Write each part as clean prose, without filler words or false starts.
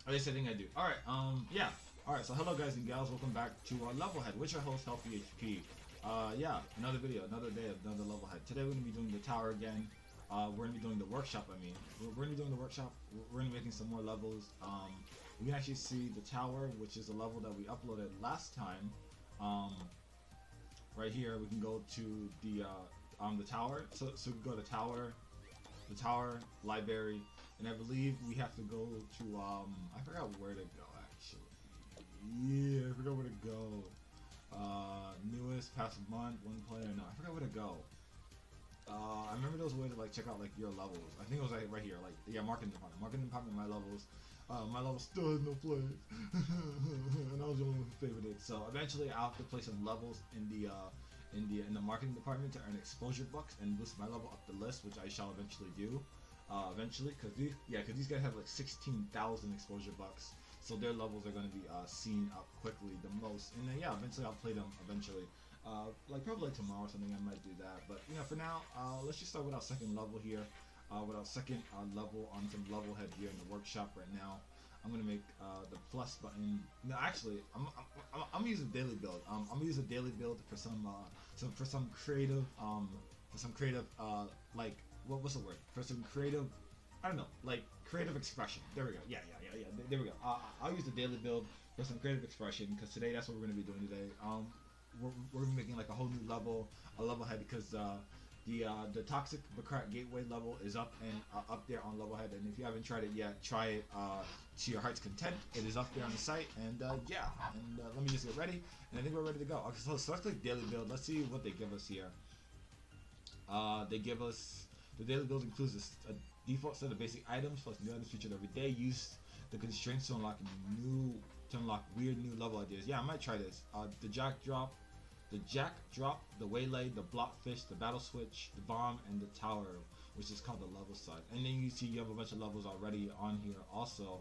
At least I think I do. Alright, yeah. Alright, so hello guys and gals, welcome back to our Levelhead, with your host, HealthyHP. Yeah, another video, another day, another Levelhead. Today we're going to be doing the tower again. We're going to be doing the workshop, We're going to be doing the workshop, we're going to be making some more levels. We can actually see the tower, which is a level that we uploaded last time. Right here, we can go to the tower. So we can go to the tower, library, and I believe we have to go to, I forgot where to go actually. Yeah, I forgot where to go. Newest, past month, one player, no, I forgot where to go. I remember there was a way to like check out like your levels. I think it was like right here, like, yeah, marketing department, my levels. My level still has no players. And I was the only one who favored it. So eventually I'll have to play some levels in the marketing department to earn exposure bucks and boost my level up the list, which I shall eventually do. Because these guys have like 16,000 exposure bucks, so their levels are going to be seen up quickly the most. And then yeah, eventually I'll play them eventually. Like probably like tomorrow or something, I might do that. But you know, for now, let's just start with our second level here. With our second level on some Levelhead here in the workshop right now. I'm gonna make the plus button. No, actually, I'm gonna use a daily build. I'm gonna use a daily build for some creative like what's the word? For some creative, I don't know, like creative expression. There we go. Yeah. There we go. I'll use the daily build for some creative expression because today that's what we're gonna be doing today. We're gonna be making like a whole new level, a Levelhead, because the Toxic Baccarat Gateway level is up there on Levelhead, and if you haven't tried it yet, try it to your heart's content. It is up there on the site, and yeah, and let me just get ready, and I think we're ready to go. Okay, so let's click daily build. Let's see what they give us here. They give us the daily build includes a default set of basic items plus new items featured every day. Use the constraints to unlock weird new level ideas. Yeah, I might try this. The jack drop, the waylay, the blopfish, the battle switch, the bomb, and the tower, which is called the level side. And then you see you have a bunch of levels already on here also,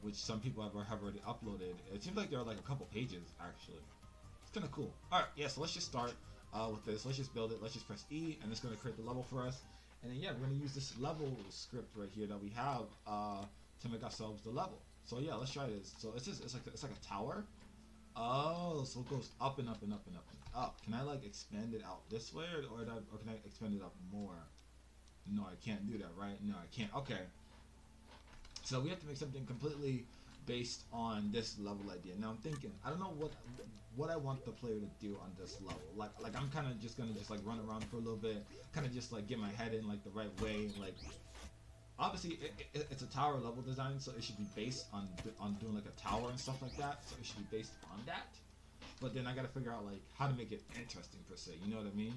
which some people have already uploaded. It seems like there are like a couple pages actually. It's kind of cool. All right, yeah. So let's just start with this. Let's just build it. Let's just press E, and it's going to create the level for us. And then yeah, we're going to use this level script right here that we have to make ourselves the level. So yeah, let's try this. So it's like a tower. Oh, so it goes up and up and up and up and up. Can I like expand it out this way, or can I expand it up more? No, I can't do that, right? No, I can't. Okay. So we have to make something completely based on this level idea. Now I'm thinking, I don't know what I want the player to do on this level. Like I'm kind of just gonna like run around for a little bit, kind of just like get my head in like the right way. Like obviously it's a tower level design, so it should be based on doing like a tower and stuff like that. So it should be based on that. But then I gotta figure out like how to make it interesting per se. You know what I mean?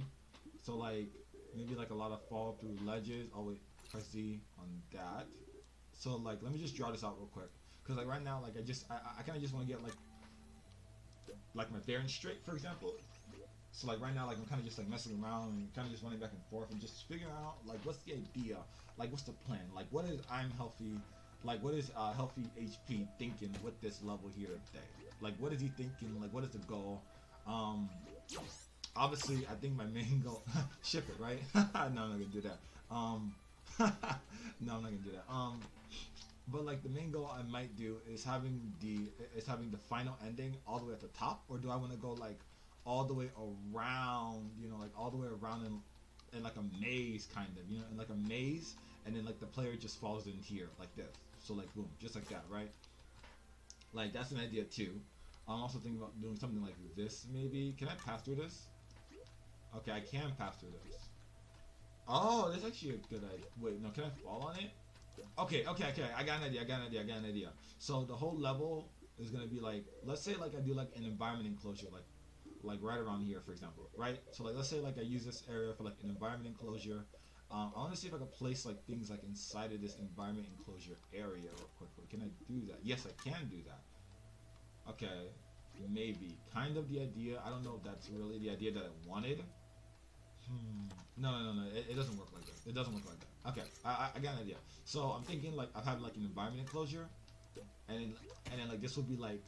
So like maybe like a lot of fall through ledges. Oh wait, press Z on that. So like let me just draw this out real quick. Cause like right now, like I kind of just want to get like my bearings straight, for example. So like right now, like I'm kind of just like messing around and kind of just running back and forth and just figuring out like what's the idea, like what's the plan, like what is what is Healthy HP thinking with this level here today? Like what is he thinking? Like what is the goal? Obviously I think my main goal ship it, right? No, I'm not gonna do that. No, I'm not gonna do that. But like the main goal I might do is having the final ending all the way at the top, or do I want to go like all the way around, you know, like all the way around in like a maze kind of, you know, in like a maze, and then like the player just falls in here like this. So like boom, just like that, right? Like that's an idea too. I'm also thinking about doing something like this maybe. Can I pass through this? Okay, I can pass through this. Oh, that's actually a good idea. Wait, no, can I fall on it? Okay, I got an idea. So the whole level is gonna be like, let's say like I do like an environment enclosure, like right around here, for example, right? So like let's say like I use this area for like an environment enclosure. I want to see if I can place like things like inside of this environment enclosure area real quickly. Can I do that? Yes, I can do that. Okay, maybe kind of the idea. I don't know if that's really the idea that I wanted. No. It doesn't work like that. It doesn't work like that. Okay, I got an idea. So I'm thinking like I've had like an environment enclosure, and then like this would be like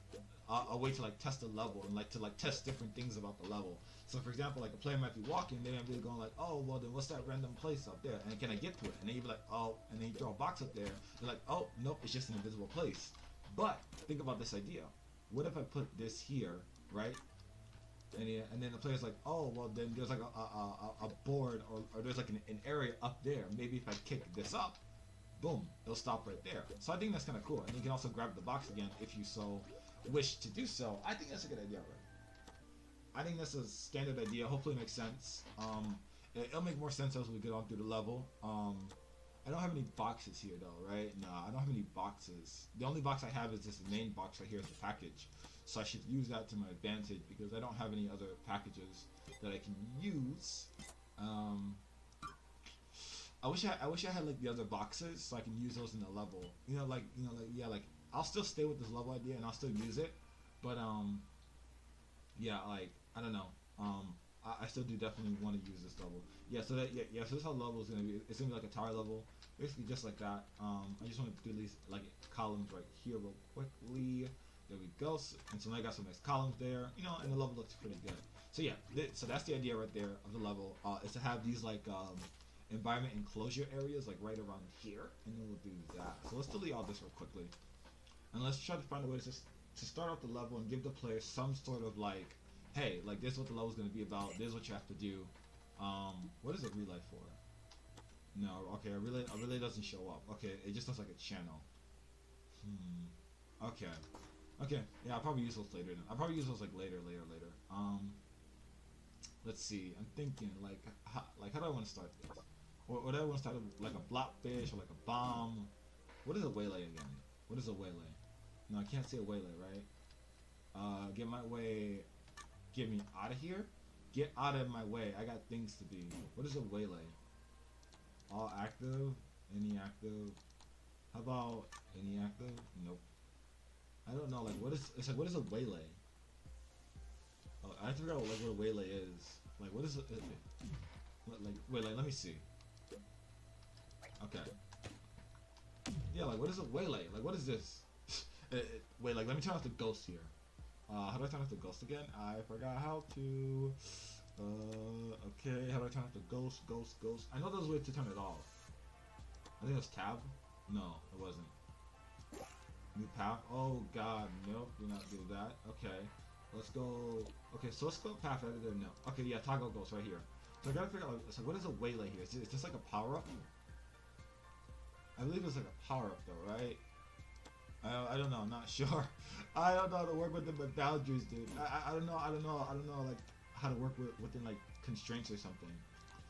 a way to like test the level and like to like test different things about the level. So for example, like a player might be walking, they might be going like, oh well, then what's that random place up there? And can I get to it? And then you'd be like, oh, and then you throw a box up there. They're like, oh nope, it's just an invisible place. But think about this idea. What if I put this here, right? And then the player's like, oh, well, then there's like a board or there's like an area up there. Maybe if I kick this up, boom, it'll stop right there. So I think that's kind of cool. And you can also grab the box again if you so wish to do so. I think that's a good idea, right? I think that's a standard idea. Hopefully it makes sense. It'll make more sense as we get on through the level. I don't have any boxes here though, right? No, I don't have any boxes. The only box I have is this main box right here is the package. So I should use that to my advantage because I don't have any other packages that I can use. I wish I had like the other boxes so I can use those in the level. Like I'll still stay with this level idea and I'll still use it, but yeah, like I don't know. I still do definitely want to use this level. Yeah, so that so this is how the level is gonna be. It's gonna be like a tower level, basically just like that. I just want to do these like columns right here real quickly. There we go. And so now I got some nice columns there, and the level looks pretty good. So yeah, so that's the idea right there of the level. Is to have these like environment enclosure areas like right around here, and then we'll do that. So let's delete all this real quickly, and let's try to find a way to start off the level and give the player some sort of like, hey, like this is what the level is going to be about. This is what you have to do. What is a relay for? No, okay, a relay doesn't show up. Okay, it just looks like a channel. Okay, yeah, I'll probably use those later. I'll probably use those like later. Let's see. I'm thinking like how do I want to start this? Or do I want to start like a blobfish or like a bomb? What is a waylay again? What is a waylay? No, I can't say a waylay, right? Get my way. Get me out of here. Get out of my way. I got things to do. What is a waylay? All active? Any active? How about any active? Nope. I don't know. Like, it's like, what is a waylay? Oh, I have to figure out like what a waylay is. Like, what is it? Like, wait, like, let me see. Okay. Yeah, like, what is a waylay? Like, what is this? Wait, like, let me turn off the ghost here. How do I turn off the ghost again? I forgot how to. Okay, how do I turn off the ghost? I know there's a way to turn it off. I think it was tab. No, it wasn't. New path. Oh god, nope, do not do that. Okay, let's go. Okay, so let's go path editor. No. Okay, yeah, toggle ghost right here. So I gotta figure out. So what is a waylay here? Is this like a power up? I believe it's like a power up though, right? I don't know. I'm not sure. I don't know how to work within my boundaries, dude. I don't know like how to work within like constraints or something.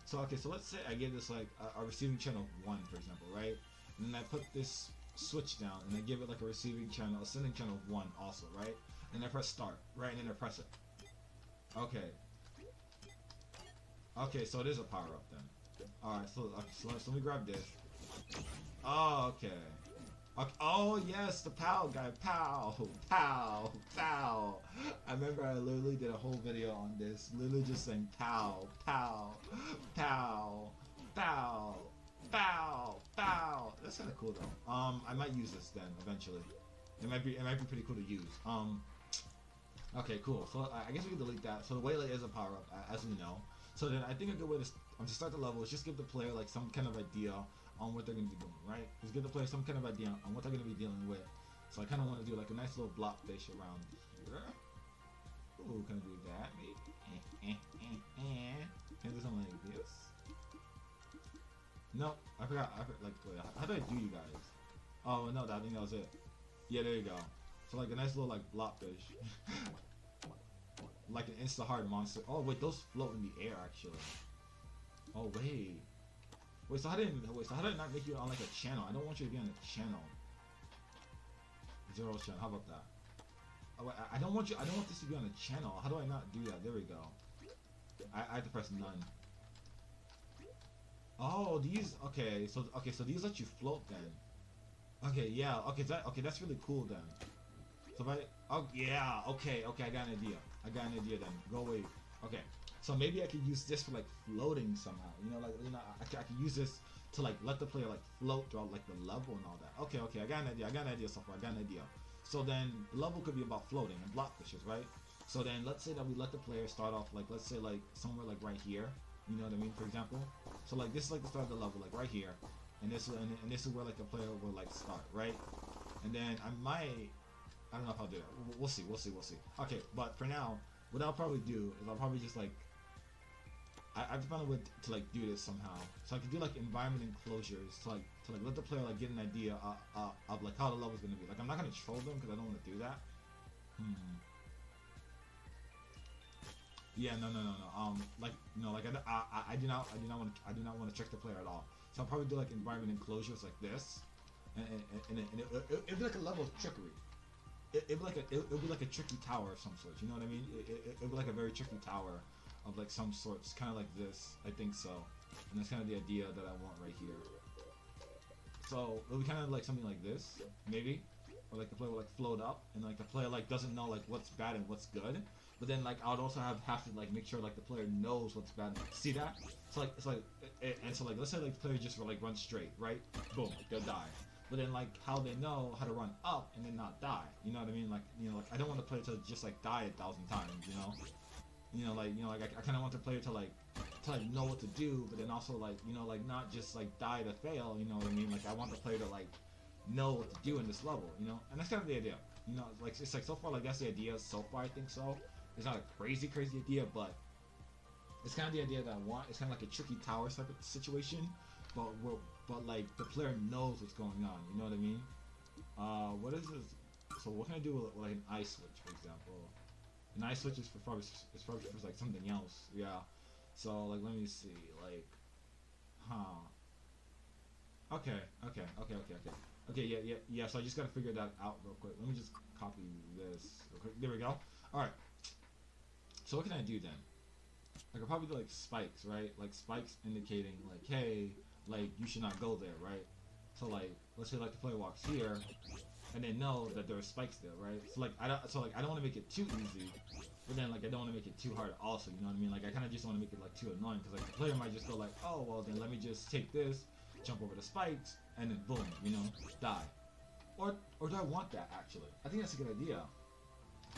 So okay, so let's say I give this like a receiving channel 1, for example, right? And then I put this switch down and I give it like a receiving channel, a sending channel 1 also, right? And I press start, right? And then I press it. Okay. Okay, so it is a power up then. Alright, so let me grab this. Oh, okay. Okay. Oh yes, the POW guy. POW. I remember I literally did a whole video on this, literally just saying POW. That's kind of cool though. I might use this then eventually. It might be pretty cool to use. Okay, cool. So I guess we can delete that. So the waylay is a power up, as we know. So then I think a good way to start the level is just give the player like some kind of idea on what they're going to be doing, right? Just give the player some kind of idea on what they're going to be dealing with. So I kind of want to do like a nice little blobfish around here. Ooh, can I do that maybe? Can I do something like this? No, I forgot. Like, wait, how did I do you guys? Oh no, I think that was it. Yeah, there you go. So like a nice little like blobfish. Like an insta-hard monster. Oh wait, those float in the air actually. Oh wait. Wait, so how did I not make you on like a channel? I don't want you to be on a channel. 0 channel. How about that? Oh, wait, I don't want this to be on a channel. How do I not do that? There we go. I have to press none. Oh, these. Okay, so these let you float then. Okay, yeah. Okay, that's really cool then. So if I. Oh yeah. Okay. I got an idea then. Go away. Okay. So maybe I could use this for like floating somehow. I could use this to like let the player like float throughout like the level and all that. Okay, I got an idea so far. So then the level could be about floating and blockfishes, right? So then let's say that we let the player start off like, let's say like somewhere like right here. You know what I mean? For example. So like this is like the start of the level, like right here. And this is where like the player will like start, right? and then I don't know if I'll do that. We'll see. Okay, but for now, what I'll probably do is I'll probably just like I've found a way to like do this somehow. So I can do like environment enclosures to like let the player like get an idea of like how the level's gonna be. Like I'm not gonna troll them because I don't want to do that. Yeah, no. Like no, like I do not want to trick the player at all. So I'll probably do like environment enclosures like this, and it'd be like a level of trickery. It'd be like a tricky tower of some sort. You know what I mean? It'd be like a very tricky tower of like some sorts, kind of like this. I think so, and that's kind of the idea that I want right here. So it'll be kind of like something like this, maybe, or like the player will like float up, and like the player like doesn't know like what's bad and what's good. But then like I would also have to like make sure like the player knows what's bad. See that? It's like and so like let's say like the player just like runs straight, right? Boom, they'll die. But then like how they know how to run up and then not die. You know what I mean? Like like I don't want the player to just like die 1,000 times. Like I kind of want the player to like know what to do, but then also like like not just like die to fail. You know what I mean? Like I want the player to like know what to do in this level. And that's kind of the idea. Like it's like so far like that's the idea so far. I think so. It's not a crazy idea, but it's kind of the idea that I want. It's kind of like a tricky tower type of situation, but like the player knows what's going on. You know what I mean? What is this? So what can I do with like an ice switch, for example? An ice switch is probably for like something else. Yeah. So like let me see. Like, Okay. Yeah. So I just gotta figure that out real quick. Let me just copy this real quick. There we go. All right. So what can I do then? I could probably do like spikes, right? Like spikes indicating like, hey, like you should not go there, right? So like, let's say like the player walks here, and they know that there are spikes there, right? So like I don't want to make it too easy, but then like I don't want to make it too hard also. You know what I mean? Like I kind of just want to make it like too annoying because like the player might just go like, oh well, then let me just take this, jump over the spikes, and then boom, die. Or do I want that actually? I think that's a good idea.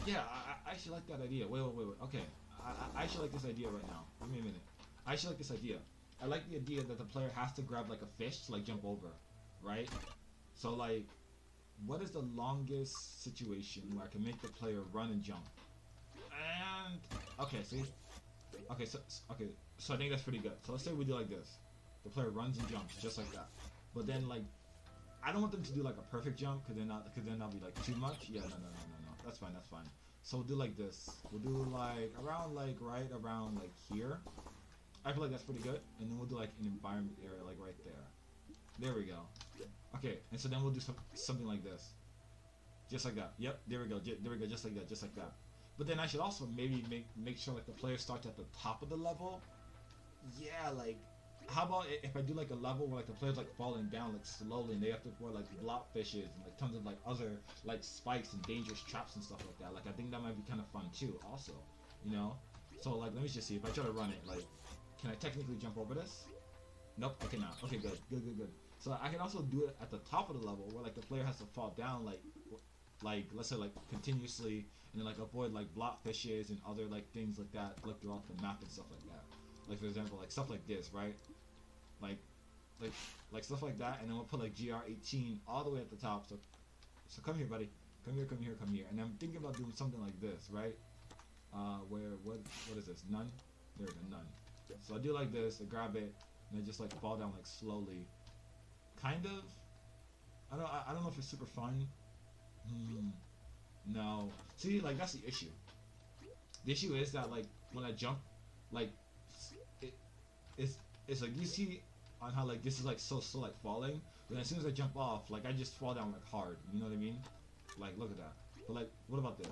Yeah, I actually like that idea. Wait. Okay, I actually like this idea right now. Give me a minute. I actually like this idea. I like the idea that the player has to grab like a fish to like jump over, right? So like, what is the longest situation where I can make the player run and jump? And okay, see, so I think that's pretty good. So let's say we do like this. The player runs and jumps just like that. But then like, I don't want them to do like a perfect jump because then that'll be like too much. Yeah, no. That's fine. So we'll do like this. We'll do like around like right around like here. I feel like that's pretty good. And then we'll do like an environment area like right there. There we go. Okay, and so then we'll do something like this. Just like that. Yep, there we go. Just like that. But then I should also maybe make sure like the player starts at the top of the level. Yeah, like how about if I do like a level where like the player's like falling down like slowly and they have to avoid like block fishes and like tons of like other like spikes and dangerous traps and stuff like that. Like I think that might be kind of fun too also, So like let me just see if I try to run it, like can I technically jump over this? Nope, I cannot. Okay, good. So I can also do it at the top of the level where like the player has to fall down like let's say like continuously and then like avoid like block fishes and other like things like that like throughout the map and stuff like that. Like for example like stuff like this, right? Like stuff like that, and then we'll put like GR18 all the way at the top. So come here, buddy. Come here. And I'm thinking about doing something like this, right? What is this? None. There we go, none. So I do like this. I grab it and I just like fall down like slowly. Kind of. I don't know if it's super fun. No. See, like that's the issue. The issue is that like when I jump, like it's like you see on how like this is like so like falling, but as soon as I jump off, like I just fall down like hard. You know what I mean? Like look at that. But like, what about this?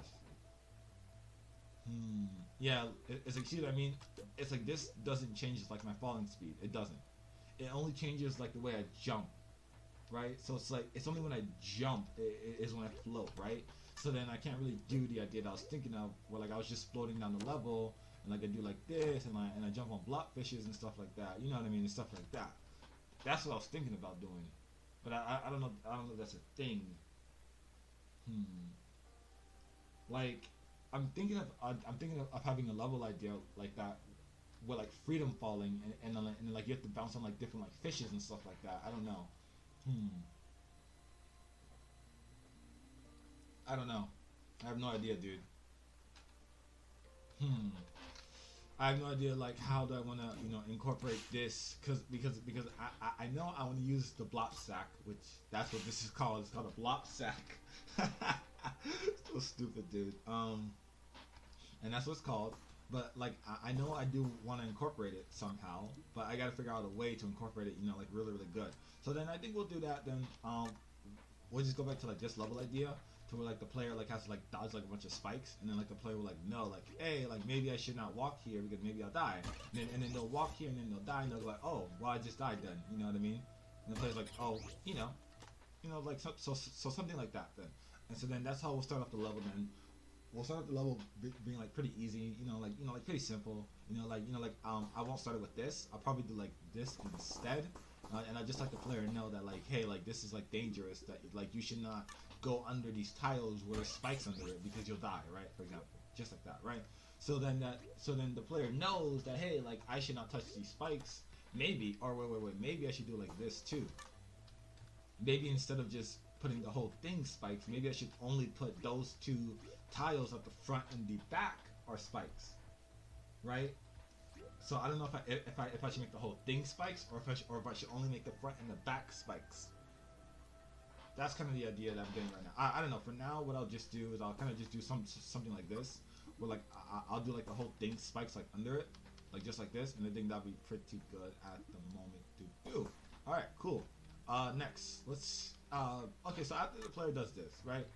Yeah, it's like, see what I mean? It's like this doesn't change like my falling speed. It doesn't. It only changes like the way I jump, right? So it's like it's only when I jump is when I float, right? So then I can't really do the idea that I was thinking of, where like I was just floating down the level. And like I do like this, and I jump on block fishes and stuff like that. You know what I mean, and stuff like that. That's what I was thinking about doing, but I don't know. I don't know if that's a thing. Like I'm thinking of having a level idea like that, with like freedom falling, and then like you have to bounce on like different like fishes and stuff like that. I don't know. I don't know. I have no idea, dude. Hmm. I have no idea like how do I want to incorporate this because I know I want to use the blop sack, which that's what this is called. It's called a blop sack. So stupid, dude. And that's what it's called. But like I know I do want to incorporate it somehow, but I got to figure out a way to incorporate it, like really really good. So then I think we'll do that. Then we'll just go back to like this level idea to where like the player like has to like dodge like a bunch of spikes, and then like the player will like know like, hey, like maybe I should not walk here because maybe I'll die. And then they'll walk here and then they'll die and they'll go like, oh, well I just died then. You know what I mean? And the player's like, oh, like so something like that then. And so then that's how we'll start off the level then. We'll start off the level being like pretty easy, like pretty simple, I won't start it with this. I'll probably do like this instead, and I just like the player know that like, hey, like this is like dangerous, that like you should not go under these tiles where there's spikes under it because you'll die, right? For example, just like that, right? So then the player knows that, hey, like I should not touch these spikes, maybe, or wait, maybe I should do like this too. Maybe instead of just putting the whole thing spikes, maybe I should only put those two tiles at the front and the back are spikes, right? So I don't know if I should make the whole thing spikes, or if I should only make the front and the back spikes. That's kind of the idea that I'm getting right now. I don't know. For now, what I'll just do is I'll kind of just do something like this, where like I'll do like the whole thing spikes like under it, like just like this, and I think that'll be pretty good at the moment to do. All right, cool. Next, let's. Okay, so after the player does this, right?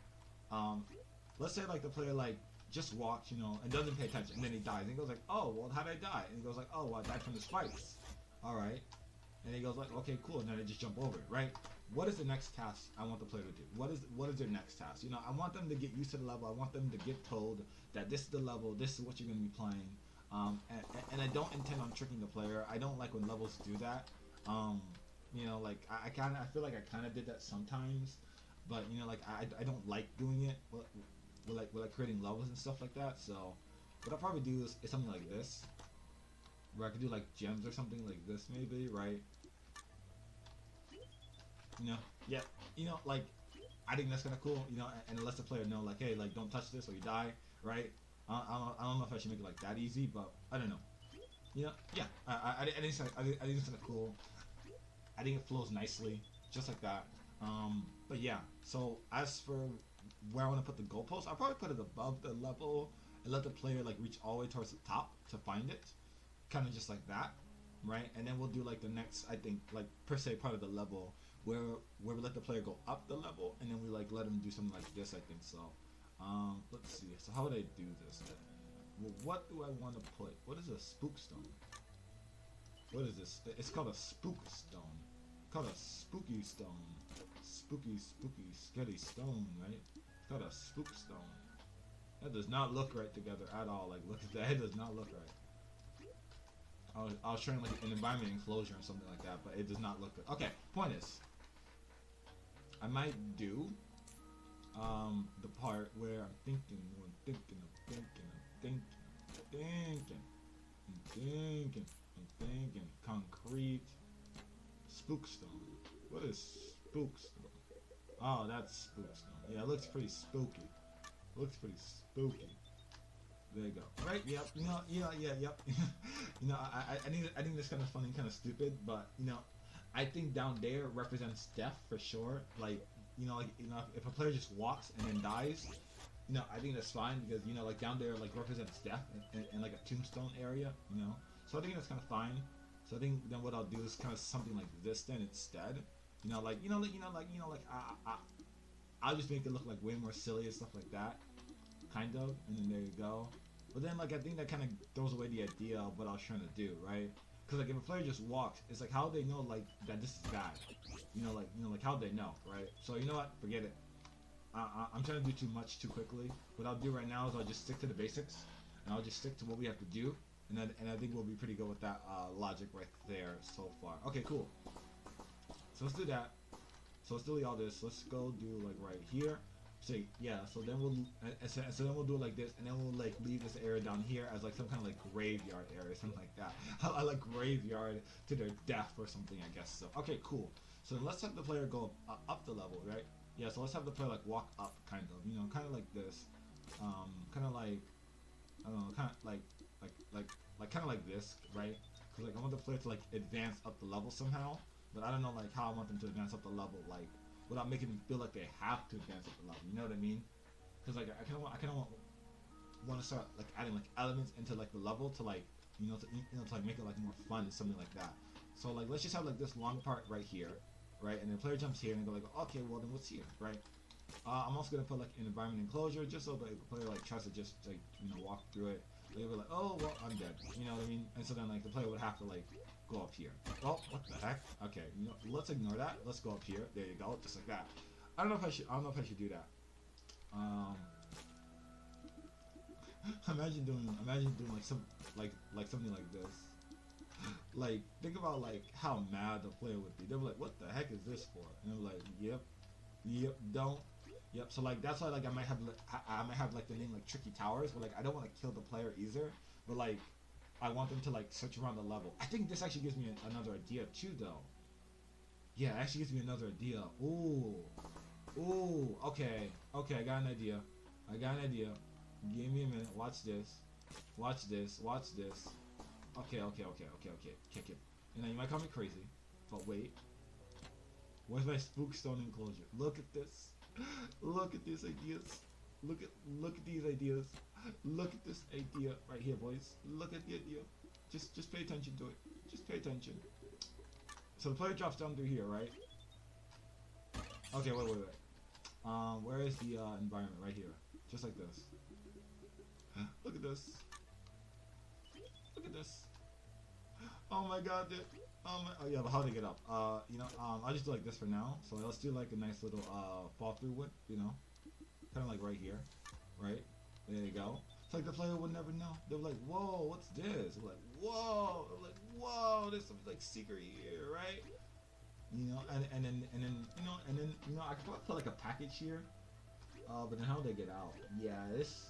Let's say like the player like just walks, and doesn't pay attention, and then he dies. And he goes like, oh, well, how did I die? And he goes like, oh, well, I died from the spikes. All right. And he goes like, okay, cool. And then I just jump over it, right? What is the next task I want the player to do? What is their next task? I want them to get used to the level. I want them to get told that this is the level. This is what you're going to be playing. And I don't intend on tricking the player. I don't like when levels do that. Like I feel like I kind of did that sometimes, but like I don't like doing it. With like creating levels and stuff like that. So what I'll probably do is something like this, where I could do like gems or something like this maybe, right? Yeah, like I think that's kind of cool, and it lets the player know like, hey, like don't touch this or you die, right? I don't know if I should make it like that easy, but I don't know. Yeah, I think it's kind of cool. I think it flows nicely, just like that. But yeah, so as for where I want to put the goalpost, I'll probably put it above the level and let the player like reach all the way towards the top to find it, kind of just like that, right? And then we'll do like the next, I think, like per se part of the level where we let the player go up the level, and then we like let him do something like this, I think. So let's see, so how would I do this then? Well, what do I want to put? What is a spook stone? What is this? It's called a spook stone. It's called a spooky stone. Spooky, scary stone, right? It's called a spook stone. That does not look right together at all. Like, look at that. It does not look right. I was trying like an environment enclosure or something like that, but it does not look good. Okay, point is, I might do the part where I'm thinking concrete spookstone. What is spookstone? Oh, that's spookstone. Yeah, it looks pretty spooky. Looks pretty spooky. There you go. Right? Yep. Yep. I think that's kind of funny, kind of stupid, but I think down there represents death for sure. Like, if a player just walks and then dies, I think that's fine because like down there like represents death in like a tombstone area, So I think that's kind of fine. So I think then what I'll do is kind of something like this then instead. I'll just make it look like way more silly and stuff like that, kind of, and then there you go. But then like I think that kind of throws away the idea of what I was trying to do, right? Because like if a player just walks, it's like how they know like that this is bad, like how they know, right? So you know what? Forget it. I'm trying to do too much too quickly. What I'll do right now is I'll just stick to the basics, and I'll just stick to what we have to do, and I think we'll be pretty good with that logic right there so far. Okay, cool. So let's do that. So let's delete all this. Let's go do like right here. So yeah. So then we'll do it like this, and then we'll like leave this area down here as like some kind of like graveyard area, something like that. I like graveyard to their death or something, I guess. So okay, cool. So then let's have the player go up the level, right? Yeah, so let's have the player like walk up, kind of, you know, kind of like this, kind of like, I don't know, kind of kind of like this, right? Because like I want the player to like advance up the level somehow, but I don't know like how I want them to advance up the level, like without making them feel like they have to advance up the level. You know what I mean? Because like I kind of want to start like adding like elements into like the level to like to like make it like more fun and something like that. So like let's just have like this long part right here, right? And then the player jumps here and go like, okay, well then what's here, right? I'm also gonna put like an environment enclosure just so the player like tries to just like walk through it. They were like, oh well, I'm dead. You know what I mean? And so then like the player would have to like go up here. Oh, what the heck? Okay, let's ignore that. Let's go up here. There you go, just like that. I don't know if I should do that. Imagine doing like something like this. Like think about like how mad the player would be. They were like, what the heck is this for? And they're like, yep, don't. Yep. So like that's why like I might have like the name like Tricky Towers, but like I don't want to kill the player either. But like I want them to like search around the level. I think this actually gives me another idea too, though. Yeah, it actually gives me another idea. Ooh. Okay. I got an idea. Give me a minute. Watch this. Okay. And now you might call me crazy, but wait. Where's my spookstone enclosure? Look at this. Look at these ideas. Look at these ideas. Look at this idea right here, boys. Look at the idea. Just pay attention to it. Just pay attention. So the player drops down through here, right? Okay, wait. Where is the environment? Right here. Just like this. Look at this. Oh my god, dude. Oh yeah, but how to get up? I'll just do like this for now. So let's do like a nice little fall through wood, kind of like right here, right? There you go. It's like the player would never know. They're like, whoa, what's this? We're like, whoa, there's something like secret here, right? And then I could probably put like a package here. But then how do they get out? Yeah, this.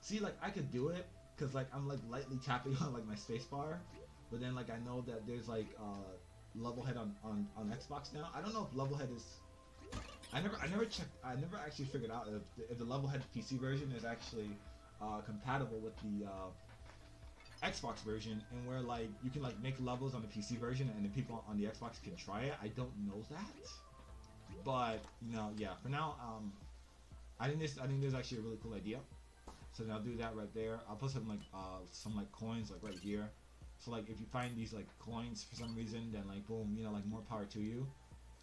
See, like I could do it because like I'm like lightly tapping on like my space bar, but then like I know that there's like Levelhead on Xbox now. I don't know if Levelhead is. I never checked. I never actually figured out if the Levelhead PC version is actually compatible with the Xbox version, and where like you can like make levels on the PC version and the people on the Xbox can try it. I don't know that, but yeah. For now, I think this is actually a really cool idea. So then I'll do that right there. I'll put some like coins like right here. So like if you find these like coins for some reason, then like boom, like more power to you.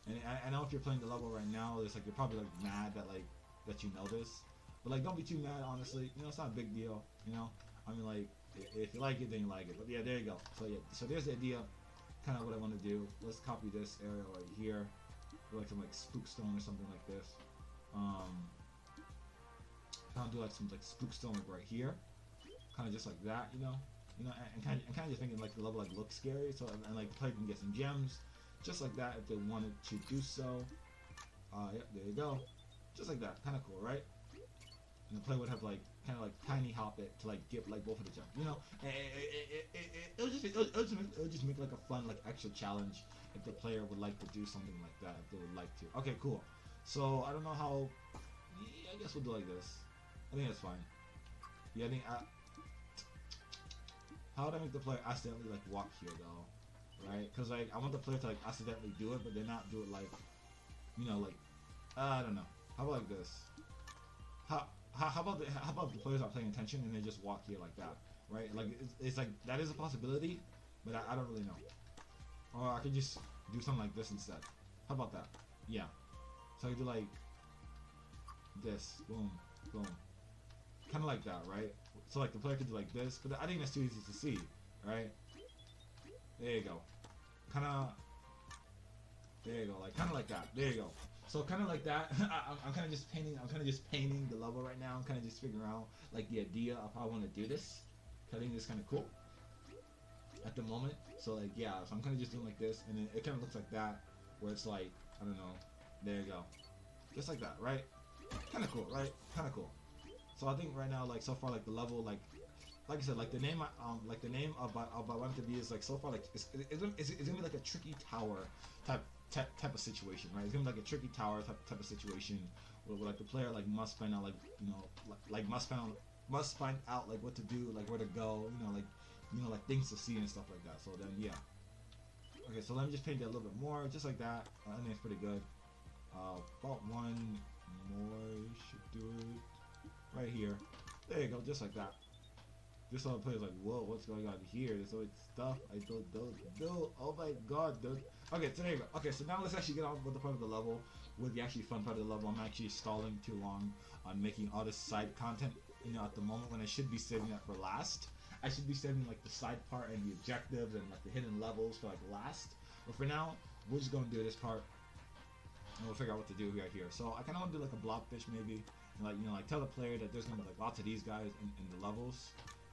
And I know if you're playing the level right now, it's like you're probably like mad that you know this, but like don't be too mad. Honestly, it's not a big deal. I mean like if you like it, then you like it. But yeah, there you go. So yeah, so there's the idea, kind of what I want to do. Let's copy this area right here, like some like spookstone or something like this. I'll do like some like spookstone like right here, kind of just like that, and kind of just making like the level like look scary. So and like the player can get some gems, just like that if they wanted to do so. Yep, there you go, just like that, kind of cool, right? And the player would have like kind of like tiny hop it to like get like both of the gems, And it'll just make like a fun like extra challenge if the player would like to do something like that, if they would like to. Okay, cool. So I don't know how. Yeah, I guess we'll do like this. I think that's fine. Yeah, how would I make the player accidentally like walk here though, right? Because like I want the player to like accidentally do it, but then not do it like, like I don't know. How about like this? How about the players aren't paying attention and they just walk here like that, right? Like it's like that is a possibility, but I don't really know. Or I could just do something like this instead. How about that? Yeah. So I could do like this, boom, kind of like that, right? So like the player could do like this, but I think that's too easy to see, right? There you go, kind of. There you go, like kind of like that. There you go. So kind of like that. I'm kind of just painting. I'm kind of just painting the level right now. I'm kind of just figuring out like the idea of how I want to do this. I think this is kind of cool at the moment. So like yeah, so I'm kind of just doing like this, and then it kind of looks like that, where it's like I don't know. There you go, just like that, right? Kind of cool, right? Kind of cool. So I think right now, like so far, like the level, like I said, like the name of what I want it to be is like so far, like it's gonna be like a tricky tower type type of situation, right? It's gonna be like a tricky tower type of situation where like the player like must find out like like must find out like what to do, like where to go, like things to see and stuff like that. So then yeah. Okay, so let me just paint that a little bit more, just like that. I think it's pretty good. About one more should do it right here. There you go, just like that. Just so the player's like, whoa, what's going on here? There's always stuff I don't know. Oh my god, dude. Okay, so there you go. Okay, so now let's actually get on with the part of the level, with the actually fun part of the level. I'm actually stalling too long on making all this side content, at the moment when I should be saving that for last. I should be saving like the side part and the objectives and like the hidden levels for like last. But for now, we're just gonna do this part, and we'll figure out what to do right here. So I kind of want to do like a blobfish maybe, and like tell the player that there's gonna be like lots of these guys in the levels.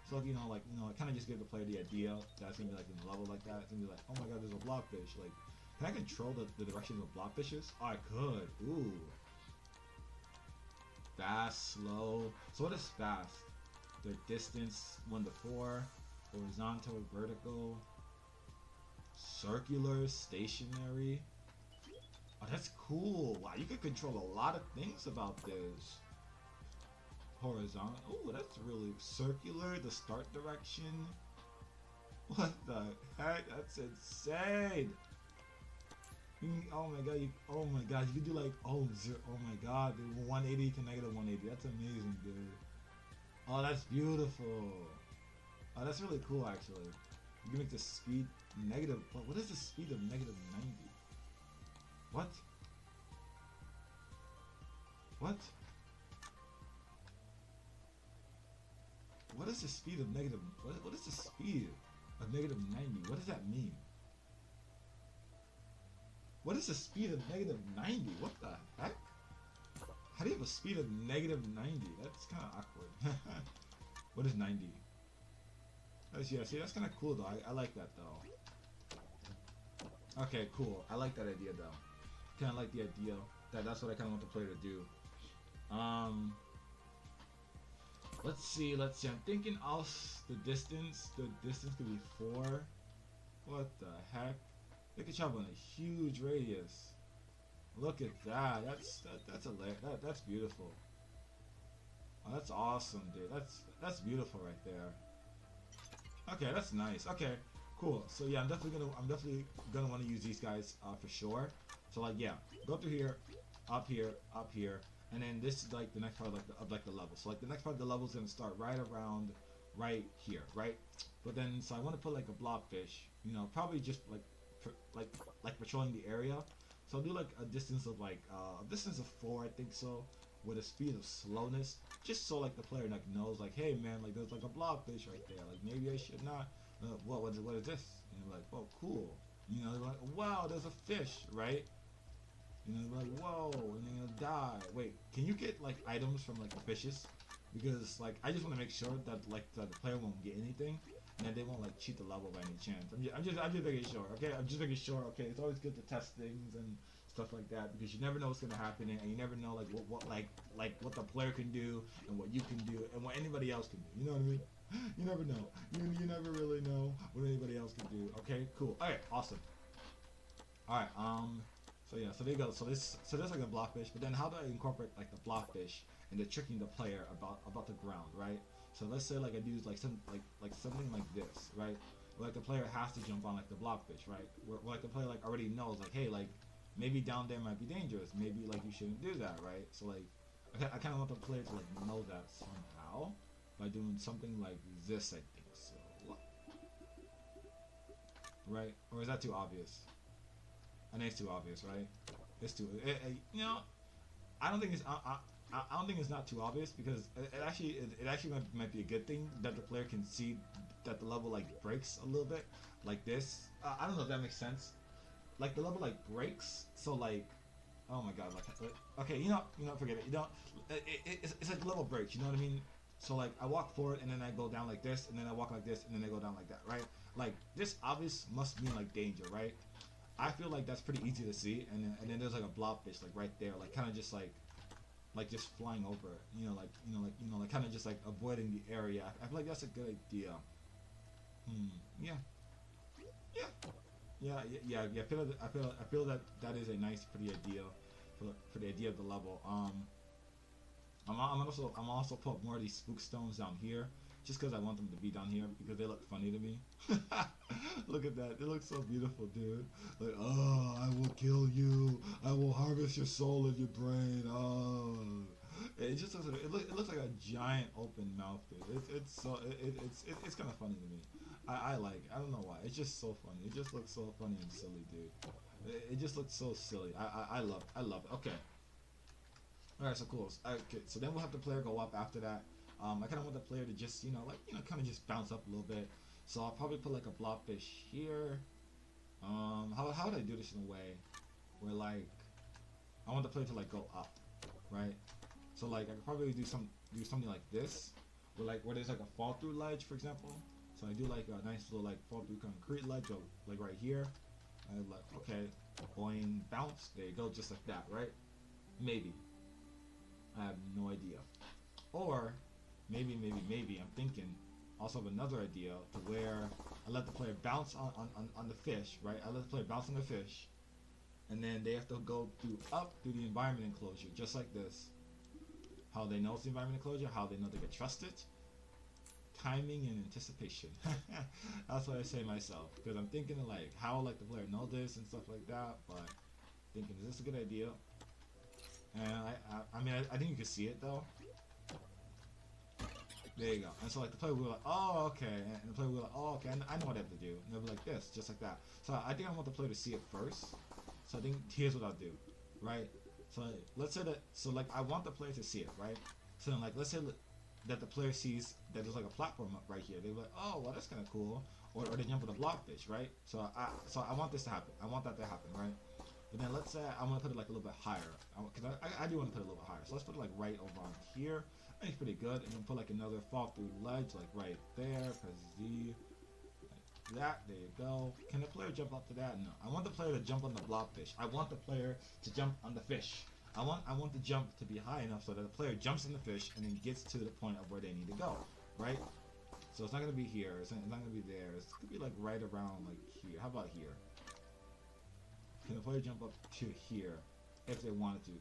So kind of just give the player the idea that it's gonna be like in a level like that. It's gonna be like, oh my god, there's a blobfish. Like, can I control the direction of blobfishes? Oh, I could. Ooh. Fast, slow. So what is fast? Their distance 1 to 4, horizontal, vertical, circular, stationary. Oh, that's cool. Wow, you can control a lot of things about this. Horizontal. Oh, that's really circular. The start direction. What the heck? That's insane. Oh my god. Oh my god. You can do like oh my god. Dude, 180 to negative 180. That's amazing, dude. Oh, that's beautiful. Oh, that's really cool, actually. You can make the speed negative. What is the speed of negative 90? What? What? What is the speed of negative? What is the speed of negative 90? What does that mean? What is the speed of negative 90? What the heck? How do you have a speed of negative 90? That's kind of awkward. What is 90? Yeah, see, that's kind of cool though. I like that though. Okay, cool. I like that idea though. Kind of like the idea that's what I kind of want the player to do. Let's see. I'm thinking the distance. The distance could be 4. What the heck? They could travel in a huge radius. Look at that. That's beautiful. Oh, that's awesome, dude. That's beautiful right there. Okay, that's nice. Okay, cool. So yeah, I'm definitely gonna want to use these guys for sure. So like yeah, go through here, up here, and then this is like the next part of the level. So like the next part of the level is gonna start right around right here, right? But then so I want to put like a blobfish, probably just like patrolling the area. So I'll do like a distance of like a distance of 4, I think so, with a speed of slowness, just so like the player like knows like, hey man, like there's like a blobfish right there, like maybe I should not. What is this? And you're like, oh cool, like wow, there's a fish, right? Like whoa, and you're gonna die. Wait, can you get like items from like the fishes? Because like I just want to make sure that like the player won't get anything, and they won't like cheat the level by any chance. I'm just making sure. Okay, I'm just making sure. Okay, it's always good to test things and stuff like that because you never know what's gonna happen, and you never know like what the player can do and what you can do and what anybody else can do. You know what I mean? You never know. You never really know what anybody else can do. Okay, cool. Alright, awesome. Alright, so yeah, so there you go. So there's like a blobfish, but then how do I incorporate like the blobfish into tricking the player about the ground, right? So let's say like I do like something like this, right? Where like the player has to jump on like the blobfish, right? Where like the player like already knows like, hey, like maybe down there might be dangerous. Maybe like you shouldn't do that, right? So like I kind of want the player to like know that somehow by doing something like this, I think so. Right? Or is that too obvious? I think it's too obvious, right? It's too. I don't think it's. I don't think it's not too obvious because it actually might be a good thing that the player can see that the level like breaks a little bit like this. I don't know if that makes sense. Like the level like breaks, so like, oh my god, like okay, forget it. It's like the level breaks. You know what I mean? So like I walk forward and then I go down like this, and then I walk like this, and then I go down like that, right? Like this obvious must mean like danger, right? I feel like that's pretty easy to see, and then there's like a blobfish like right there, like kind of just like just flying over it, like kind of just like avoiding the area. I feel like that's a good idea. Yeah. Yeah. I feel that that is a nice, pretty idea for the idea of the level. I'm also put more of these spook stones down here, just because I want them to be down here because they look funny to me. Look at that, they look so beautiful, dude. Like, oh, I will kill you. I will harvest your soul and your brain. Oh, it just looks like it looks like a giant open mouth, dude. It's kind of funny to me. I like it. I don't know why. It's just so funny. It just looks so funny and silly, dude. It just looks so silly. I love it. Okay. Alright, so cool. Okay, so then we'll have the player go up after that. I kind of want the player to just, kind of just bounce up a little bit. So I'll probably put like a blobfish here. How would I do this in a way where like I want the player to like go up, right? So like I could probably do something like this, where there's like a fall through ledge, for example. So I do like a nice little like fall through concrete ledge, like right here. I like okay, boing, bounce. There you go, just like that, right? Maybe. I have no idea. Or maybe I'm thinking also of another idea to where I let the player bounce on the fish, right? I let the player bounce on the fish, and then they have to go through the environment enclosure, just like this. How they know it's the environment enclosure, how they know they can trust it. Timing and anticipation. That's what I say myself, because I'm thinking of like how like the player know this and stuff like that, but thinking, is this a good idea? And I mean, I think you can see it though. There you go. And so like the player will be like, oh, okay. And the player will be like, oh, okay, I know what I have to do. And they'll be like this, just like that. So I think I want the player to see it first. So I think here's what I'll do, right? So let's say that, so like I want the player to see it, right? So then like, let's say that the player sees that there's like a platform up right here. They're like, oh, well, that's kind of cool. Or they jump with a blobfish, right? So I want this to happen. I want that to happen, right? But then let's say I want to put it like a little bit higher, because I do want to put it a little bit higher. So let's put it like right over on here. I think it's pretty good. And then put like another fall through ledge like right there. Press Z. Like that. There you go. Can the player jump up to that? No. I want the player to jump on the blobfish. I want the player to jump on the fish. I want the jump to be high enough so that the player jumps in the fish and then gets to the point of where they need to go. Right? So it's not going to be here. It's not going to be there. It's going to be like right around like here. How about here? Can the player jump up to here if they wanted to?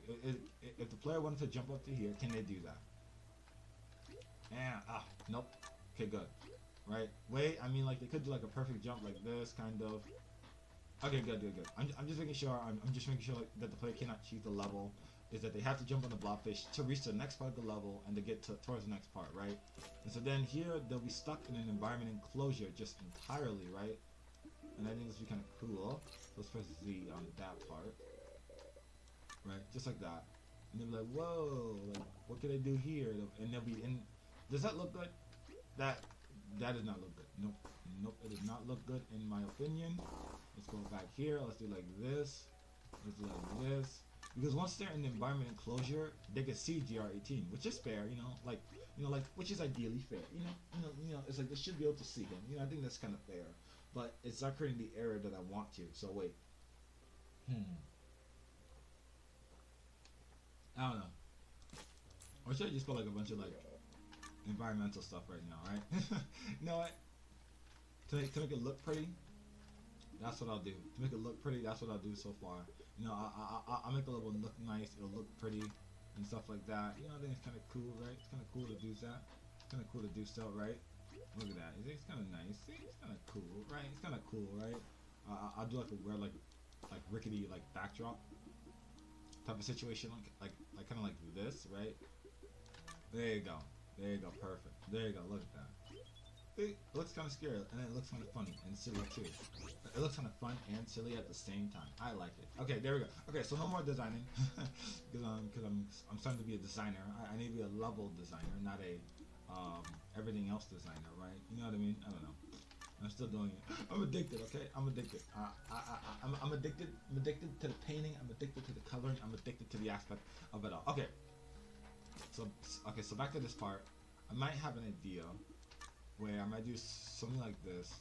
If the player wanted to jump up to here, can they do that? And, nope. Okay, good. Right? Wait, I mean, like, they could do, like, a perfect jump like this, kind of. Okay, good. I'm just making sure, I'm just making sure like, that the player cannot cheat the level, is that they have to jump on the blobfish to reach the next part of the level and to get towards the next part, right? And so then here, they'll be stuck in an environment enclosure just entirely, right? And I think this would be kind of cool. Let's press Z on that part. Right? Just like that. And they'll be like, whoa, like, what can I do here? And they'll be in... Does that look good? That does not look good. Nope, it does not look good in my opinion. Let's go back here. Let's do like this. Let's do like this. Because once they're in the environment enclosure, they can see GR18, which is fair, like, which is ideally fair, it's like they should be able to see him, I think that's kind of fair. But it's not creating the area that I want to. So wait. I don't know. Or should I just put like a bunch of like environmental stuff right now, right? You know what? To make it look pretty, that's what I'll do. To make it look pretty, that's what I'll do so far. I'll make the level look nice. It'll look pretty and stuff like that. I think it's kind of cool, right? It's kind of cool to do that. It's kind of cool to do so, right? Look at that. It's kind of nice. See, it's kind of cool, right? It's kind of cool, right? I'll do like a weird, like rickety, like backdrop type of situation, like kind of like this, right? There you go. Perfect. There you go. Look at that. It looks kind of scary, and it looks kind of funny and silly too. It looks kind of fun and silly at the same time. I like it. Okay, there we go. Okay, so no more designing, because I'm starting to be a designer. I need to be a level designer, not a everything else designer, right? You know what I mean? I don't know. I'm still doing it. I'm addicted, okay? I'm addicted. I'm addicted. I'm addicted to the painting. I'm addicted to the coloring. I'm addicted to the aspect of it all. Okay. So back to this part. I might have an idea where I might do something like this,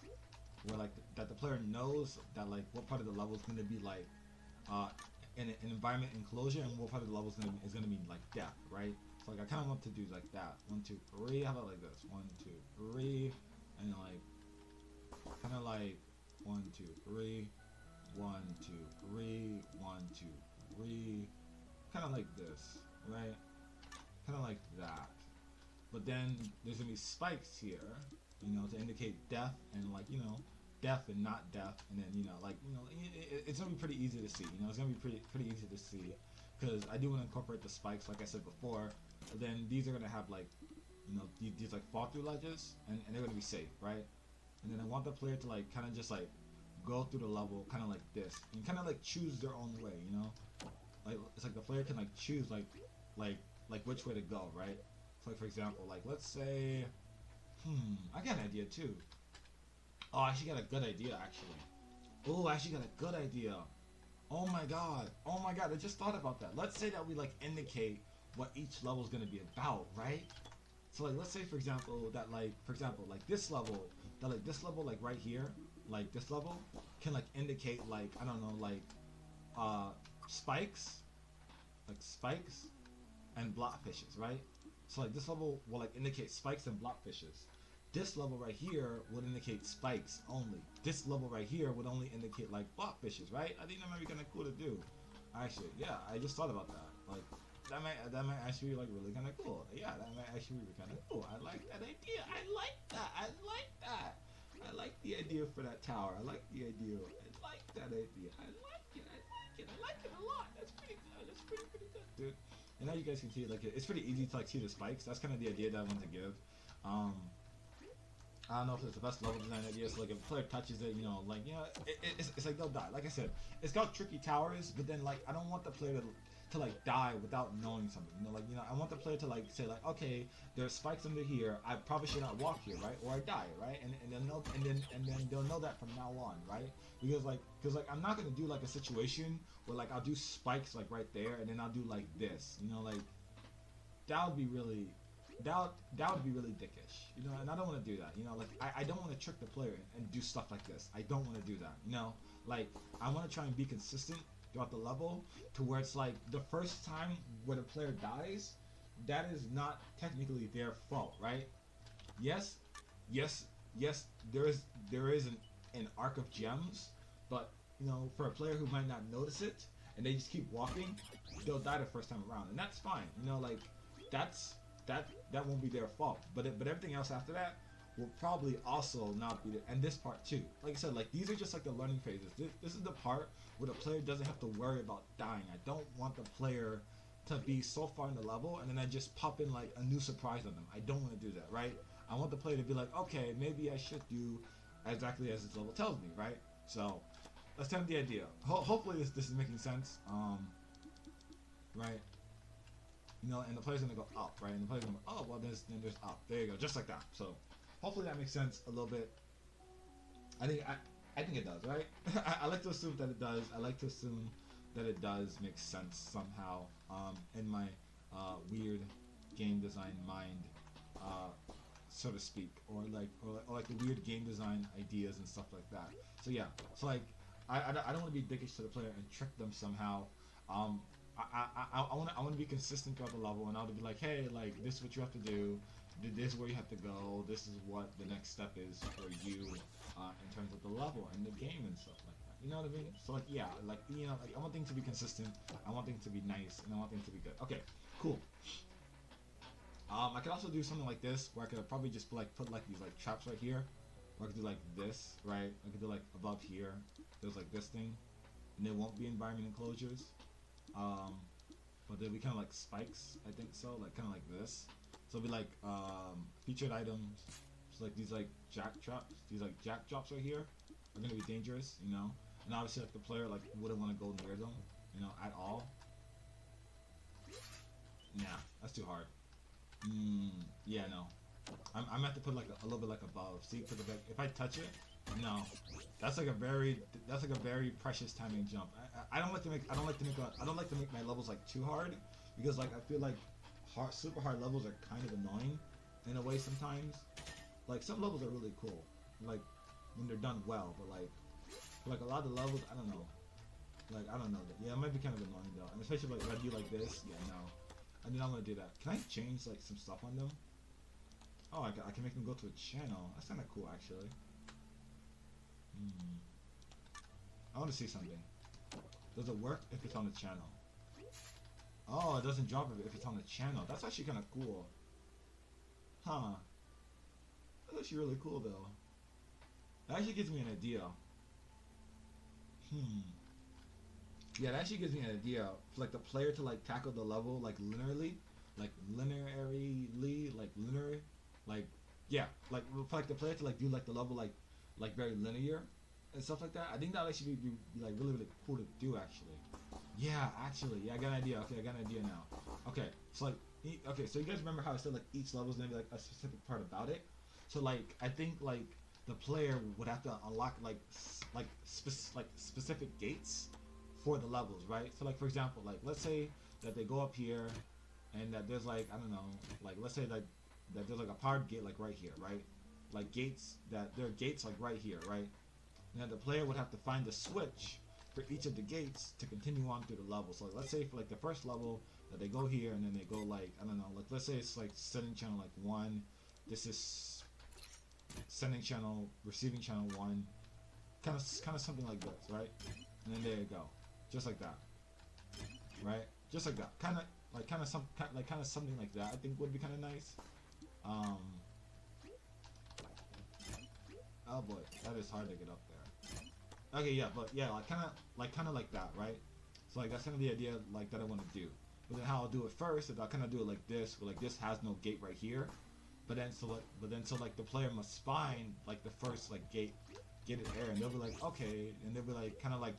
where like that the player knows that like what part of the level is going to be like in an environment enclosure, and what part of the level is going to be like depth, right? So like I kind of want to do like that. 1, 2, 3. How about like this? 1, 2, 3, and like kind of like 1, 2, 3, 1, 2, 3, 1, 2, 3, kind of like this, right? Kind of like that. But then there's gonna be spikes here, you know, to indicate death and like, you know, death and not death, and then, you know, like, you know, it's gonna be pretty easy to see, you know, it's gonna be pretty easy to see, because I do want to incorporate the spikes like I said before. But then these are gonna have like, you know, these like fall through ledges, and they're gonna be safe, right? And then I want the player to like kind of just like go through the level kind of like this, and kind of like choose their own way, you know, like it's like the player can like choose like which way to go, right? So like, for example, like let's say, I got an idea too. Oh, I actually got a good idea actually. Oh, I actually got a good idea. Oh my god, I just thought about that. Let's say that we like indicate what each level is gonna be about, right? So like, let's say for example that like, like this level, like right here, like this level can like indicate like, I don't know, like spikes, and blockfishes, right? So like this level will like indicate spikes and blockfishes. This level right here would indicate spikes only. This level right here would only indicate like blockfishes, right? I think that might be kind of cool to do. Actually, yeah, I just thought about that. Like that might actually be like really kind of cool. Yeah, that might actually be kind of cool. I like that idea. I like that. I like the idea for that tower. I like the idea. I like that idea. I like it. I like it a lot. That's pretty good. That's pretty good, dude. And now you guys can see like it's pretty easy to like see the spikes. That's kind of the idea that I want to give. I don't know if it's the best level design idea. So like if a player touches it, you know, like, you know, it's like they'll die. Like I said, it's got tricky towers, but then like I don't want the player to like die without knowing something. You know, like, you know, I want the player to like say like, okay, there's spikes under here. I probably should not walk here, right? Or I die, right? And then they'll know that from now on, right? Because like I'm not gonna do like a situation where like I'll do spikes like right there, and then I'll do like this. You know, like that would be really. That would be really dickish, you know, and I don't want to do that, you know, like I don't want to trick the player and do stuff like this. I don't want to do that, you know, like I want to try and be consistent throughout the level to where it's like the first time when a player dies, that is not technically their fault, right? Yes, there is an arc of gems, but you know, for a player who might not notice it and they just keep walking, they'll die the first time around, and that's fine, you know, like that won't be their fault, but everything else after that will probably also not be there, and this part too. Like I said, like these are just like the learning phases. This is the part where the player doesn't have to worry about dying. I don't want the player to be so far in the level and then I just pop in like a new surprise on them. I don't want to do that, right? I want the player to be like, okay, maybe I should do exactly as this level tells me, right? So that's kind of the idea. Hopefully this is making sense, right? You know, and the player's gonna go up, right? And the player's gonna go, oh, well, then there's up. There you go, just like that. So, hopefully that makes sense a little bit. I think it does, right? I like to assume that it does. I like to assume that it does make sense somehow, in my weird game design mind, so to speak, or like the weird game design ideas and stuff like that. So yeah, so like I don't want to be dickish to the player and trick them somehow. I want to be consistent throughout the level, and I'll be like, hey, like this is what you have to do, this is where you have to go, this is what the next step is for you in terms of the level and the game and stuff like that. You know what I mean? So like, yeah, like, you know, like I want things to be consistent, I want things to be nice, and I want things to be good. Okay, cool. I could also do something like this, where I could probably just put like these like traps right here, or I could do like this, right? I could do like above here, there's like this thing, and there won't be environment enclosures. But they'll be kind of like spikes, I think so, like kind of like this. So it'll be like featured items, so like these like jack traps, these like jack drops right here are gonna be dangerous, you know. And obviously like the player like wouldn't want to go near them, you know, at all. Nah, that's too hard. Yeah, no. I'm gonna have to put like a little bit like above. See, because if I touch it, no, that's like a very precious timing jump. I don't like to make my levels like too hard, because like I feel like super hard levels are kind of annoying in a way sometimes. Like some levels are really cool, like when they're done well, but like a lot of the levels, I don't know. Like I don't know. Yeah, it might be kind of annoying though, and especially like if I do like this, yeah, no. I mean, I'm gonna do that. Can I change like some stuff on them? Oh, I can make them go to a channel. That's kind of cool, actually. I want to see something. Does it work if it's on the channel? Oh, it doesn't drop it if it's on the channel. That's actually kind of cool. Huh. That's actually really cool though. That actually gives me an idea. Yeah, that actually gives me an idea for like the player to like tackle the level like linearly, like linear, like yeah, like for like the player to like do like the level like very linear and stuff like that. I think that would actually be like really cool to do actually. Yeah, actually, yeah, I got an idea. Okay, I got an idea now. Okay, so like, okay, so you guys remember how I said like each level is gonna be like a specific part about it? So like, I think like the player would have to unlock like specific gates for the levels, right? So like for example, like let's say that they go up here, and that there's like I don't know, like let's say that there's like a powered gate like right here, right? Like gates that there are gates like right here, right? And then the player would have to find the switch for each of the gates to continue on through the level. So like, let's say for like the first level that they go here and then they go like I don't know, like let's say it's like sending channel like 1, this is sending channel, receiving channel 1, kind of something like this, right? And then there you go, just like that, right? Just like that, kind of something like that. I think would be kind of nice. Oh boy, that is hard to get up there. Okay, yeah, but yeah, like kind of like that, right? So like that's kind of the idea like that I want to do. But then how I'll do it first is I'll kind of do it like this, where like this has no gate right here. But then so like the player must find like the first like gated area, and they'll be like okay, and they'll be like kind of like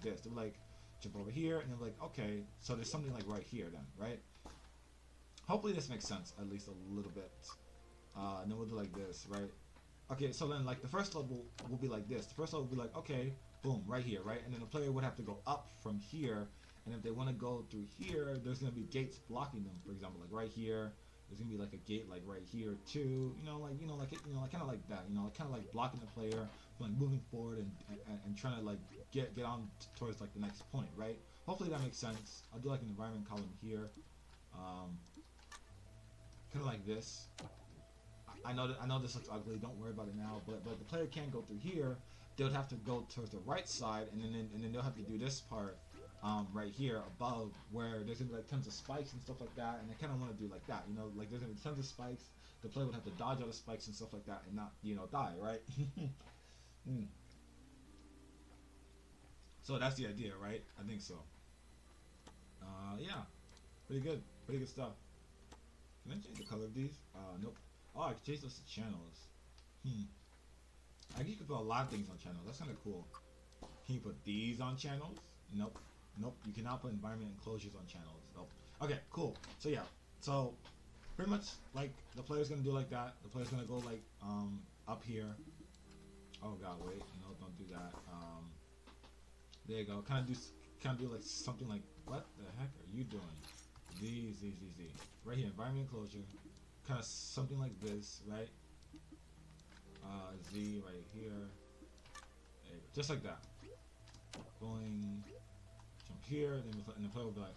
this. They'll be like jump over here, and they'll be like okay, so there's something like right here then, right? Hopefully this makes sense at least a little bit. And then we'll do like this, right? Okay, so then like the first level will be like this. The first level will be like okay, boom, right here, right? And then the player would have to go up from here, and if they want to go through here, there's gonna be gates blocking them. For example, like right here. There's gonna be like a gate like right here too, like kind of like that, kind of like blocking the player from like moving forward and trying to like get on towards like the next point, right? Hopefully that makes sense. I'll do like an environment column here, kind of like this. I know this looks ugly. Don't worry about it now. But the player can't go through here. They would have to go towards the right side, and then they'll have to do this part. Right here above where there's gonna be like tons of spikes and stuff like that, and I kind of want to do like that, like there's gonna be tons of spikes. The player would have to dodge all the spikes and stuff like that, and not die, right? So that's the idea, right? I think so. Yeah, pretty good stuff. Can I change the color of these? Nope. Oh, I can change those to channels. I guess you could put a lot of things on channels. That's kind of cool. Can you put these on channels? Nope. Nope, you cannot put environment enclosures on channels. Nope. Okay, cool. So yeah, so pretty much like the player's gonna do like that. The player's gonna go like up here. Oh god, wait, no, don't do that. There you go. Kind of do like something like what the heck are you doing? Z. Right here, environment enclosure. Kind of something like this, right? Z right here. There you go. Just like that. Going. Jump here, and the player will be like,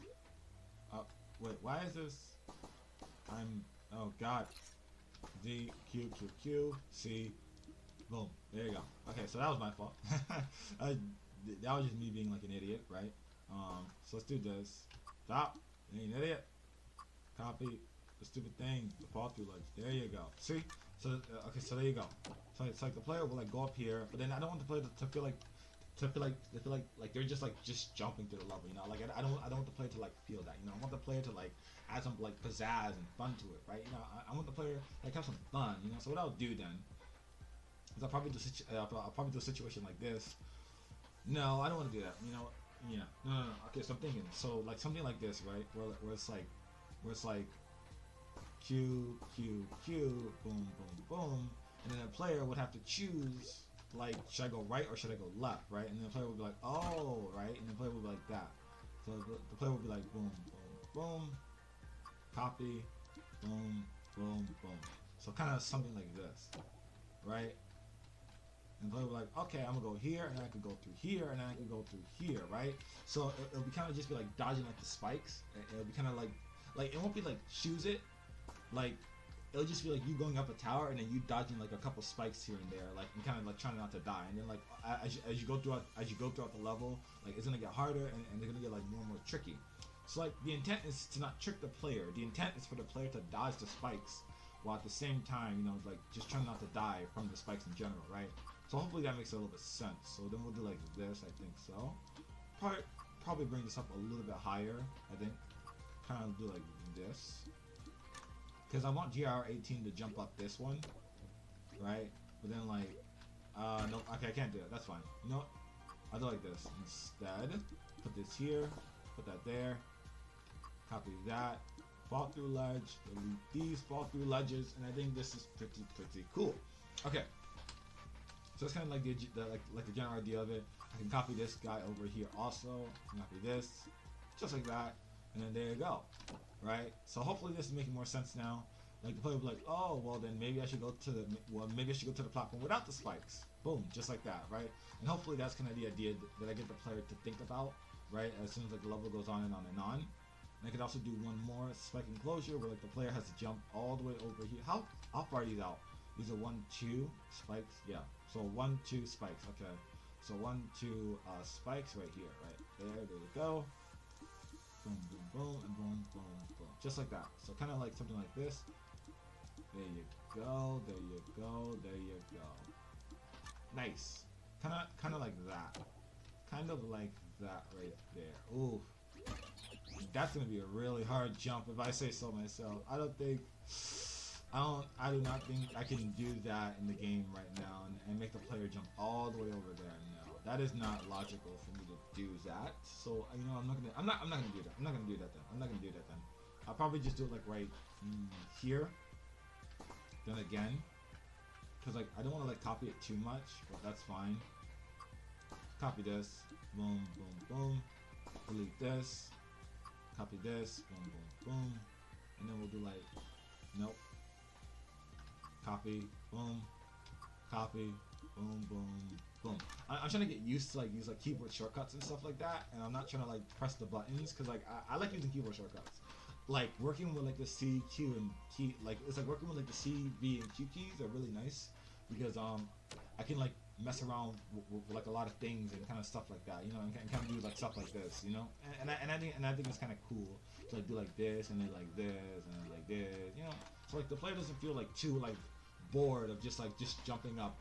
wait, why is this? Oh god. D, Q, Q, Q, C, boom. There you go. Okay, so that was my fault. That was just me being like an idiot, right? So let's do this. Stop. You ain't an idiot. Copy the stupid thing, the fall through ledge. There you go. See? So, okay, so there you go. So it's like the player will like go up here, but then I don't want the player to feel like they're just jumping through the level, like I don't want the player to like feel that, I want the player to like add some like pizzazz and fun to it, right? I want the player like have some fun, so what I'll do then is I'll probably do a situation like this. No, I don't want to do that, yeah, no. Okay, so I'm thinking, so like something like this, right, where it's like Q, Q, Q, boom, boom, boom, and then the player would have to choose like, should I go right or should I go left, right? And then the player would be like, oh, right? And the player would be like that. So the player would be like, boom, boom, boom, copy, boom, boom, boom. So kind of something like this, right? And the player would be like, okay, I'm gonna go here, and then I could go through here, and then I could go through here, right? So it'll be kind of just be like dodging like the spikes. It'll be kind of like it won't be like choose it, like it'll just be like you going up a tower and then you dodging like a couple spikes here and there, like and kind of like trying not to die. And then like as you go throughout the level, like it's gonna get harder and it's gonna get like more and more tricky. So like the intent is to not trick the player. The intent is for the player to dodge the spikes, while at the same time, you know, like just trying not to die from the spikes in general, right? So hopefully that makes a little bit sense. So then we'll do like this, I think so. Probably bring this up a little bit higher, I think. Kind of do like this. Because I want GR18 to jump up this one, right? But then like, no, okay, I can't do it. That's fine. You know what? I'll do like this instead. Put this here, put that there, copy that, fall through ledge, delete these fall through ledges, and I think this is pretty cool. Okay. So it's kind of like the general idea of it. I can copy this guy over here also, copy this, just like that, and then there you go, right? So hopefully this is making more sense now. Like the player will be like, oh, well then maybe I should go to the platform without the spikes. Boom, just like that, right? And hopefully that's kind of the idea that I get the player to think about, right? As soon as like the level goes on and on and on. And I could also do one more spike enclosure where like the player has to jump all the way over here. How far are these out? These are 1, 2 spikes, yeah. So 1, 2 spikes, okay. So 1, 2 spikes right here, right there you go. Boom, boom, boom, and boom, boom, boom. Just like that. So kind of like something like this. There you go, there you go, there you go. Nice. Kind of like that. Kind of like that right there. Ooh. That's gonna be a really hard jump if I say so myself. I do not think I can do that in the game right now and make the player jump all the way over there. No, that is not logical for me to do that. So you know, I'm not gonna do that. I'm not gonna do that then. I'll probably just do it like right here. Then again, because like I don't want to like copy it too much, but that's fine. Copy this, boom, boom, boom. Delete this. Copy this, boom, boom, boom. And then we'll do like, nope. Copy, boom, boom, boom. I'm trying to get used to like use like keyboard shortcuts and stuff like that, and I'm not trying to like press the buttons because like I like using keyboard shortcuts. Like working with like the C, Q, and key, like it's like working with like the C, B, and Q keys are really nice because I can like mess around with like a lot of things and kind of stuff like that, you know, and kind of do like stuff like this, you know, and I think it's kind of cool to like do like this and then like this and then like this, you know, so like the player doesn't feel like too like bored of just jumping up,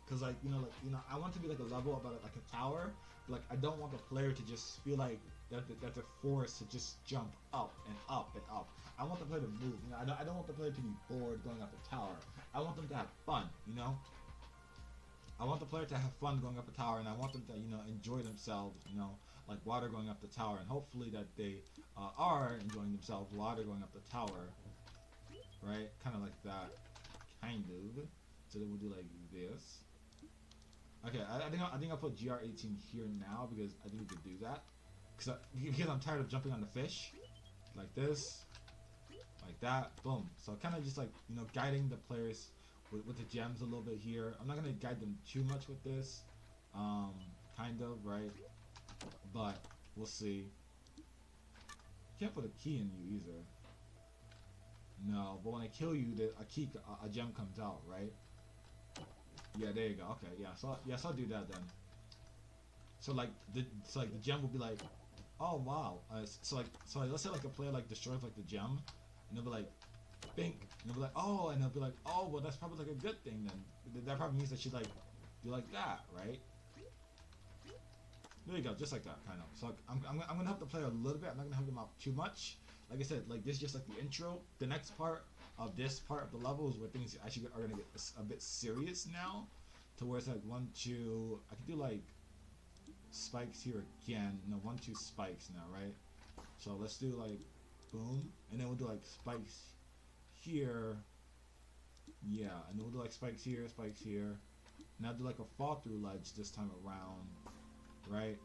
because like you know I want to be like a level about like a tower, but like I don't want the player to just feel like that they're forced to just jump up and up and up. I want the player to move, you know. I don't want the player to be bored going up the tower. I want them to have fun, you know. I want the player to have fun going up the tower, and I want them to, you know, enjoy themselves, you know, like water going up the tower, and hopefully that they are enjoying themselves while they're going up the tower, right? Kind of like that, kind of. So then we'll do like this. Okay, I think I'll put GR18 here now because I think we could do that. Because I'm tired of jumping on the fish, like this, like that, boom. So kind of just like, you know, guiding the players with the gems a little bit here. I'm not gonna guide them too much with this, kind of, right? But we'll see. Can't put a key in you either. No, but when I kill you, a gem comes out, right? Yeah, there you go. Okay, yeah. So yes, I'll do that then. So like the gem will be like, oh wow. So let's say like a player like destroys like the gem, and they'll be like, bink, and they'll be like, oh, and they'll be like, oh, well that's probably like a good thing then. That probably means that you like do like that, right? There you go, just like that, kind of. So like, I'm gonna help the player a little bit. I'm not gonna help them out too much. Like I said, like this is just like the intro. The next part of this part of the level is where things actually are gonna get a bit serious now, to where it's like 1, 2. I could do like spikes here again. No, 1, 2 spikes now, right? So let's do like boom, and then we'll do like spikes here. Yeah, and then we'll do like spikes here. And I'll do like a fall through ledge this time around, right?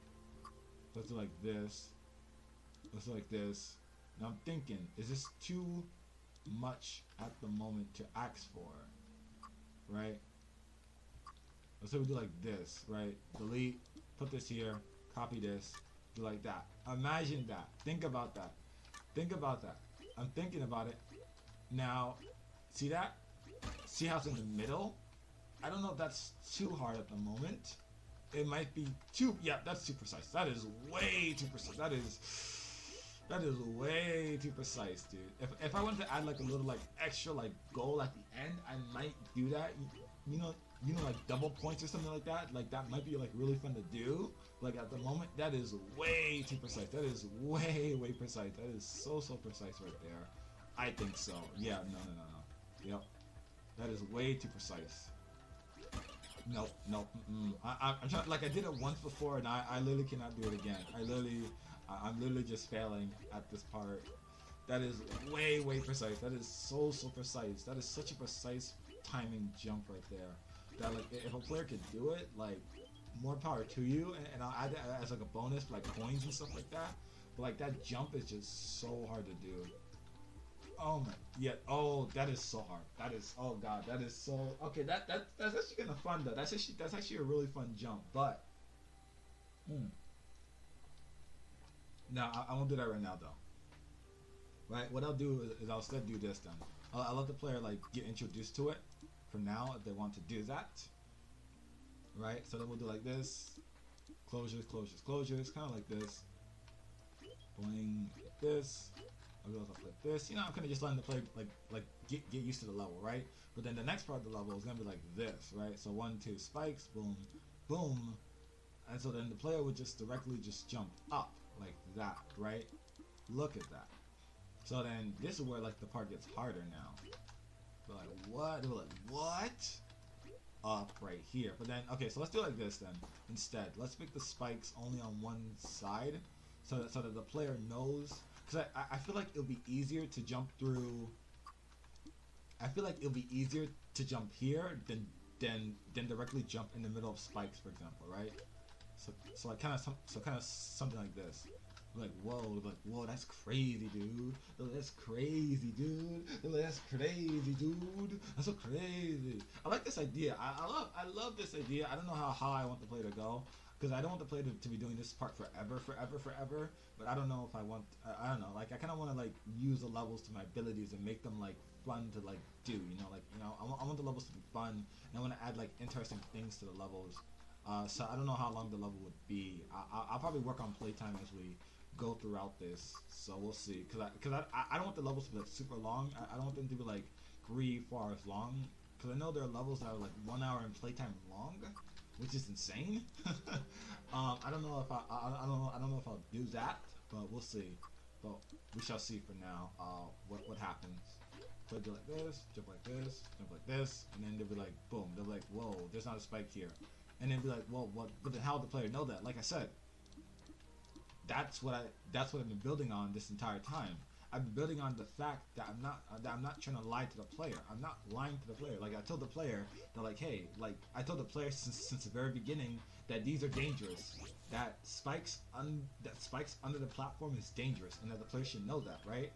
Let's do like this. Let's do like this. Now I'm thinking, is this too much at the moment to ask for, right? Let's say we do like this, right? Delete, put this here, copy this, do like that. Imagine that. Think about that. I'm thinking about it. Now, See that? See how it's in the middle? I don't know if that's too hard at the moment. It might be too, yeah, that's too precise. That is way too precise. That is way too precise, dude. If I wanted to add like a little like extra like goal at the end, I might do that. You know, like double points or something like that. Like that might be like really fun to do. Like at the moment, that is way too precise. That is way precise. That is so precise right there. I think so. Yeah, no. Yep. That is way too precise. Nope. I'm trying, like I did it once before and I literally cannot do it again. I'm literally just failing at this part. That is way precise. That is so precise. That is such a precise timing jump right there. That like if a player could do it, like more power to you, and I'll add that as like a bonus for like coins and stuff like that. But like that jump is just so hard to do. Oh my, yeah. Oh, that is so hard. That is, oh god, that is so. Okay, that's actually kind of fun though. That's actually a really fun jump. But, no, I won't do that right now though. Right, what I'll do is I'll instead do this then. I'll let the player like get introduced to it for now if they want to do that. Right, so then we'll do like this, closures, kind of like this. Boing, like this. I'll go like this. You know, I'm kind of just letting the player like get used to the level, right? But then the next part of the level is gonna be like this, right? So 1, 2 spikes, boom, boom, and so then the player would just directly just jump up like that, right? Look at that. So then this is where like the part gets harder now. They're like, what? They're like, what? Up right here. But then, okay, so let's do it like this then. Instead, let's make the spikes only on one side, so that the player knows. Because I feel like it'll be easier to jump through. I feel like it'll be easier to jump here than directly jump in the middle of spikes, for example, right? So like kind of something like this. Like whoa, that's crazy, dude. That's crazy, dude. That's crazy, dude. That's so crazy. I like this idea. I love this idea. I don't know how I want the player to go, because I don't want the player to be doing this part forever. But I don't know if I want. I don't know. Like I kind of want to like use the levels to my abilities and make them like fun to like do. I want the levels to be fun, and I want to add like interesting things to the levels. So I don't know how long the level would be. I'll probably work on playtime as we go throughout this, so we'll see. Cause I don't want the levels to be like super long. I don't want them to be like 3-4 hours long. Cause I know there are levels that are like 1 hour in playtime long, which is insane. I don't know if I don't know if I'll do that, but we'll see. But we shall see for now. What happens? So I do like this, jump like this, jump like this, and then they'll be like, boom. They'll be like, whoa, there's not a spike here. And then be like, well, what? But then how would the player know that? Like I said, that's what I've been building on this entire time. I've been building on the fact that I'm not trying to lie to the player. I'm not lying to the player. Like I told the player that like, hey, like I told the player since the very beginning that these are dangerous. That spikes under the platform is dangerous, and that the player should know that, right?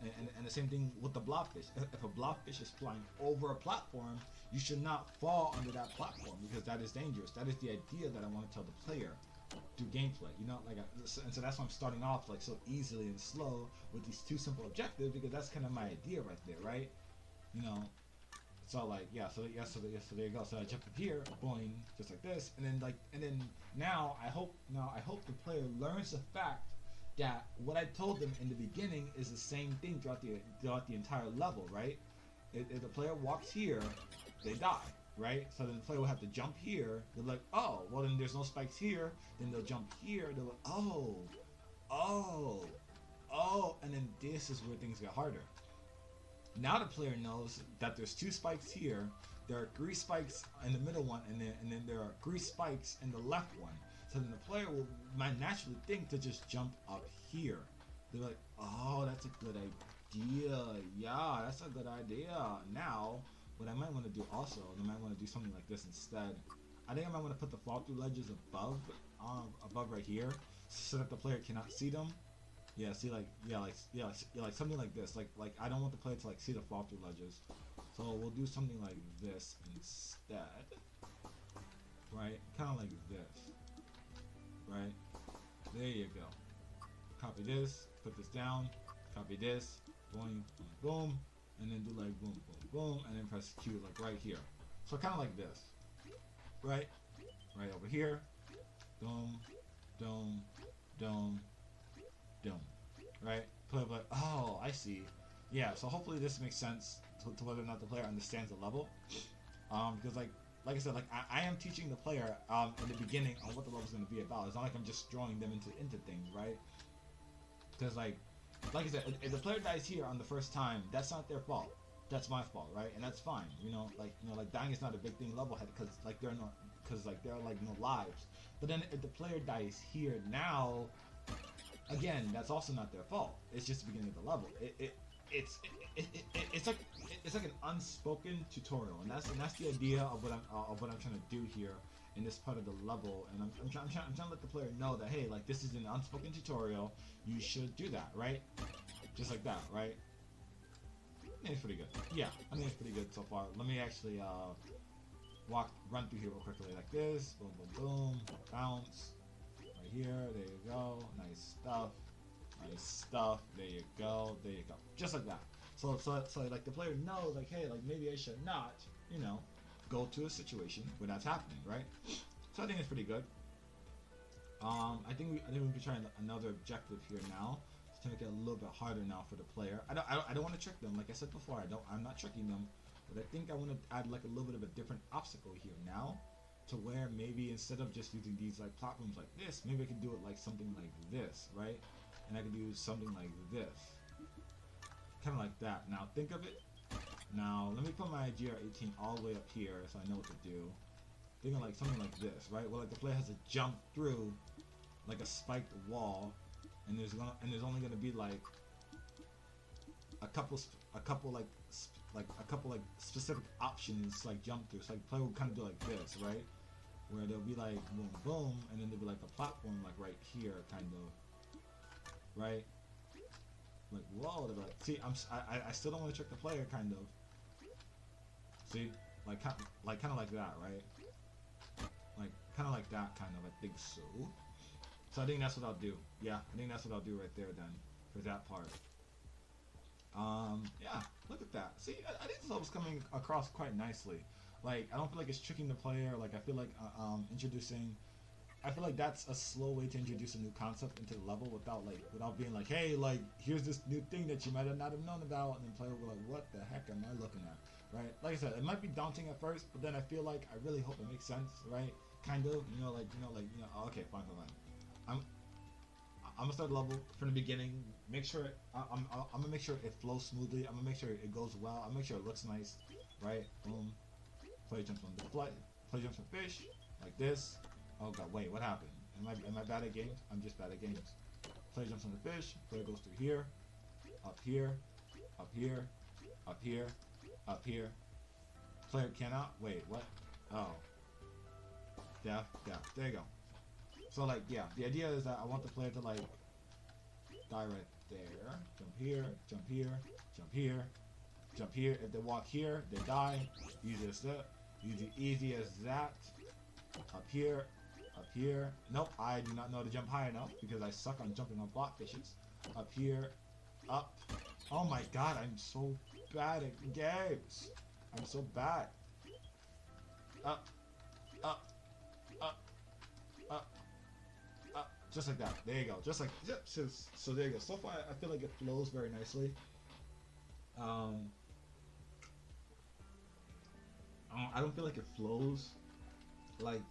And the same thing with the blobfish. If a blobfish is flying over a platform, you should not fall under that platform, because that is dangerous. That is the idea that I want to tell the player through gameplay. And so that's why I'm starting off like so easily and slow with these two simple objectives, because that's kind of my idea right there, right? So like so there you go. So I jump up here, boing, just like this, and then now I hope the player learns the fact that what I told them in the beginning is the same thing throughout the entire level, right? If the player walks here, they die, right? So then the player will have to jump here. They're like, oh, well then there's no spikes here. Then they'll jump here. They're like, oh, and then this is where things get harder. Now the player knows that there's 2 spikes here. There are 3 spikes in the middle one, and then there are 3 spikes in the left one. So then the player might naturally think to just jump up here. They're like, oh, that's a good idea. Yeah, that's a good idea. Now, what I might want to do also, I might want to do something like this instead. I think I might want to put the fall through ledges above right here, so that the player cannot see them. Yeah, see, like something like this. Like I don't want the player to like see the fall through ledges. So we'll do something like this instead. Right? Kind of like this. Right? There you go. Copy this, put this down, copy this, boing, boom, boom. and then do like boom, boom, boom, and then press Q like right here. So kind of like this, right? Right over here, boom, boom, boom, boom, right? Play like, oh, I see. Yeah, so hopefully this makes sense to whether or not the player understands the level. Because like I said, like I am teaching the player in the beginning on what the level's going to be about. It's not like I'm just throwing them into things, right? Because like I said, if the player dies here on the first time, that's not their fault. That's my fault, right? And that's fine. Like dying is not a big thing Levelhead because like there are like no lives. But then if the player dies here now, again, that's also not their fault. It's just the beginning of the level. It's like an unspoken tutorial, and that's the idea of what I'm trying to do here in this part of the level. And I'm trying to let the player know that, hey, like, this is an unspoken tutorial. You should do that, right? Just like that, right? I think it's pretty good. Yeah, I think it's pretty good so far. Let me actually run through here real quickly like this. Boom, boom, boom. Bounce. Right here. There you go. Nice stuff. Nice stuff. There you go. There you go. Just like that. So like the player knows, like, hey, like maybe I should not, go to a situation where that's happening, right? So I think it's pretty good. I think we can try another objective here now to make it a little bit harder now for the player. I don't want to trick them. Like I said before, I'm not tricking them, but I think I want to add like a little bit of a different obstacle here now, to where maybe instead of just using these like platforms like this, maybe I can do it like something like this, right? And I can do something like this, kind of like that. Now think of it. Now let me put my GR18 all the way up here so I know what to do. Thinking like something like this, right? Well, like the player has to jump through like a spiked wall, and there's only gonna be like a couple specific options to like jump through. So like the player will kind of do like this, right? Where there'll be like boom, boom, and then there'll be like a platform like right here, kind of, right? Like whoa, they're like, see, I still don't want to trick the player, kind of. See, like kind of like that, right? Like kind of like that, kind of. I think so. So I think that's what I'll do. Yeah, I think that's what I'll do right there then for that part. Yeah, look at that. See, I think this level's coming across quite nicely. Like, I don't feel like it's tricking the player. Like, I feel like I feel like that's a slow way to introduce a new concept into the level without being like, hey, like, here's this new thing that you might not have known about, and then the player will be like, what the heck am I looking at, right? Like I said, it might be daunting at first, but then I feel like I really hope it makes sense, right? Kind of, okay, fine. I'm gonna start the level from the beginning. Make sure I'm gonna make sure it flows smoothly. I'm gonna make sure it goes well. I'm gonna make sure it looks nice, right? Boom. Player jumps on the fly. Player jumps on fish, like this. Oh god, wait, what happened? Am I bad at games? I'm just bad at games. Player jumps on the fish. Player goes through here, up here, up here, up here, up here. Player cannot. Wait, what? Oh. Death. There you go. So like, yeah, the idea is that I want the player to like die right there. Jump here, jump here, jump here, jump here. If they walk here, they die. Easy as that. Easy as that. Up here, up here. Nope, I do not know to jump high enough because I suck on jumping on blockfishes. Up here, up. Oh my god, I'm so bad at games. I'm so bad. Up, up, up, up. Just like that. There you go. Just like, yep. So there you go. So far, I feel like it flows very nicely. I don't feel like it flows. Like,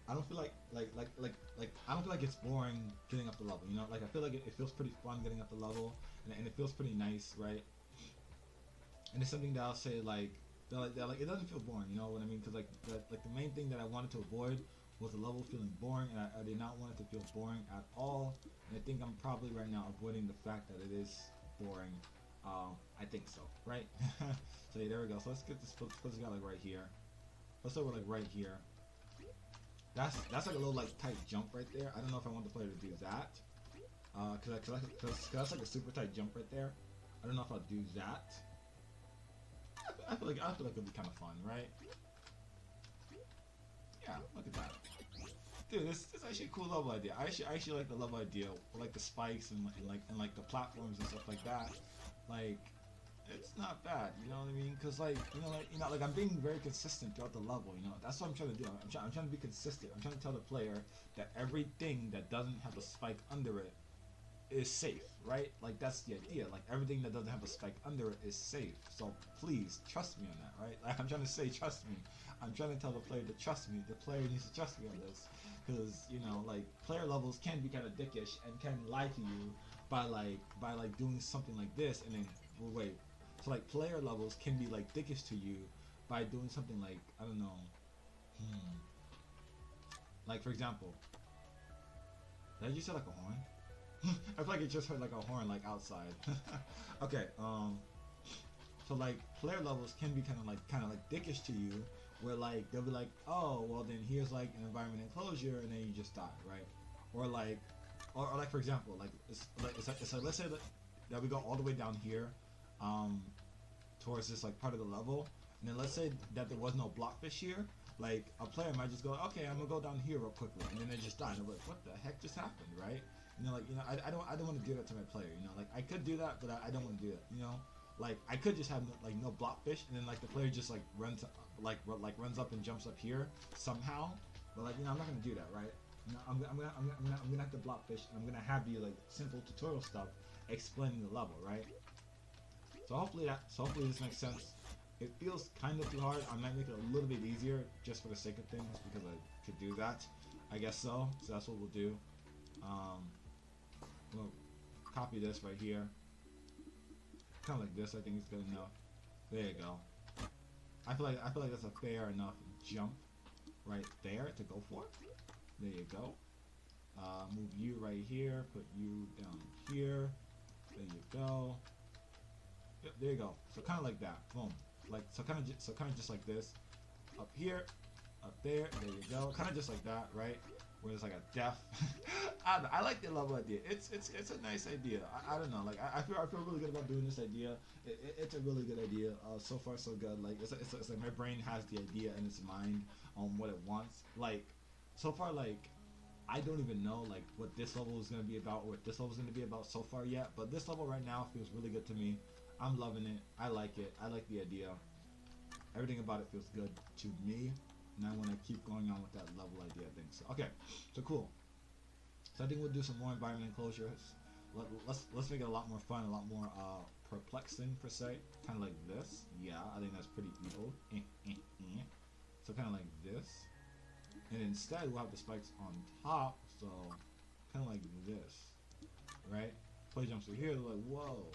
I don't feel like I don't feel like it's boring getting up the level. You know, like I feel like it feels pretty fun getting up the level, and it feels pretty nice, right? And it's something that I'll say like it doesn't feel boring. You know what I mean? Because like the main thing that I wanted to avoid was the level feeling boring, and I did not want it to feel boring at all. And I think I'm probably right now avoiding the fact that it is boring. I think so, right? So yeah, there we go. So let's get this guy like right here. Let's start with like right here. That's like a little like tight jump right there. I don't know if I want the player to do that. Cause that's like a super tight jump right there. I don't know if I'll do that. I feel like it'd be kind of fun, right? Yeah, look at that. Dude, this is actually a cool level idea. I actually like the level idea, like the spikes and like the platforms and stuff like that. Like, it's not bad. You know what I mean? Cause like like I'm being very consistent throughout the level. You know, that's what I'm trying to do. I'm trying to be consistent. I'm trying to tell the player that everything that doesn't have a spike under it is safe, right? Like that's the idea. Like everything that doesn't have a spike under it is safe. So please trust me on that, right? Like I'm trying to say, trust me. I'm trying to tell the player to trust me. The player needs to trust me on this, because like player levels can be kind of dickish and can lie to you by doing something like this, and then well, wait. So like player levels can be like dickish to you by doing something like I don't know. Like for example, did I just say like a horn? I feel like it just heard like a horn like outside. Okay, so like player levels can be kind of like dickish to you, where like they'll be like, oh well then here's like an environment enclosure, and then you just die, right? Or like, or like for example, like it's like let's say that we go all the way down here, towards this like part of the level, and then let's say that there was no blockfish here. Like a player might just go, okay, I'm gonna go down here real quickly, and then they just die. And they're like, what the heck just happened, right? I don't want to do that to my player. Like I could do that, but I don't want to do that. Like I could just have no blockfish, and then like the player just like runs up and jumps up here somehow. But like I'm not gonna do that, right? I'm gonna have to blockfish, and I'm gonna have the like simple tutorial stuff explaining the level, right? So hopefully this makes sense. It feels kind of too hard. I might make it a little bit easier just for the sake of things, because I could do that. I guess so. So that's what we'll do. We'll copy this right here. Kind of like this. I think it's good enough. There you go. I feel like that's a fair enough jump right there to go for. There you go. Move you right here. Put you down here. There you go. Yep, there you go. So kind of like that. Boom. Like so kind of just like this. Up here, up there. There you go. Kind of just like that, right? Where there's like a death. I like the level idea. It's a nice idea. I don't know. Like I feel really good about doing this idea. It's a really good idea. So far so good. Like it's like my brain has the idea in its mind on what it wants. Like so far, like I don't even know like what this level is gonna be about or what this level is gonna be about so far yet. But this level right now feels really good to me. I'm loving it. I like it. I like the idea. Everything about it feels good to me. And I want to keep going on with that level idea thing. So okay, so cool. So I think we'll do some more environment enclosures. Let's make it a lot more fun, a lot more perplexing per se. Kind of like this. Yeah, I think that's pretty evil. So kind of like this. And instead we'll have the spikes on top. So kind of like this, right? Play jumps through here. They're like whoa,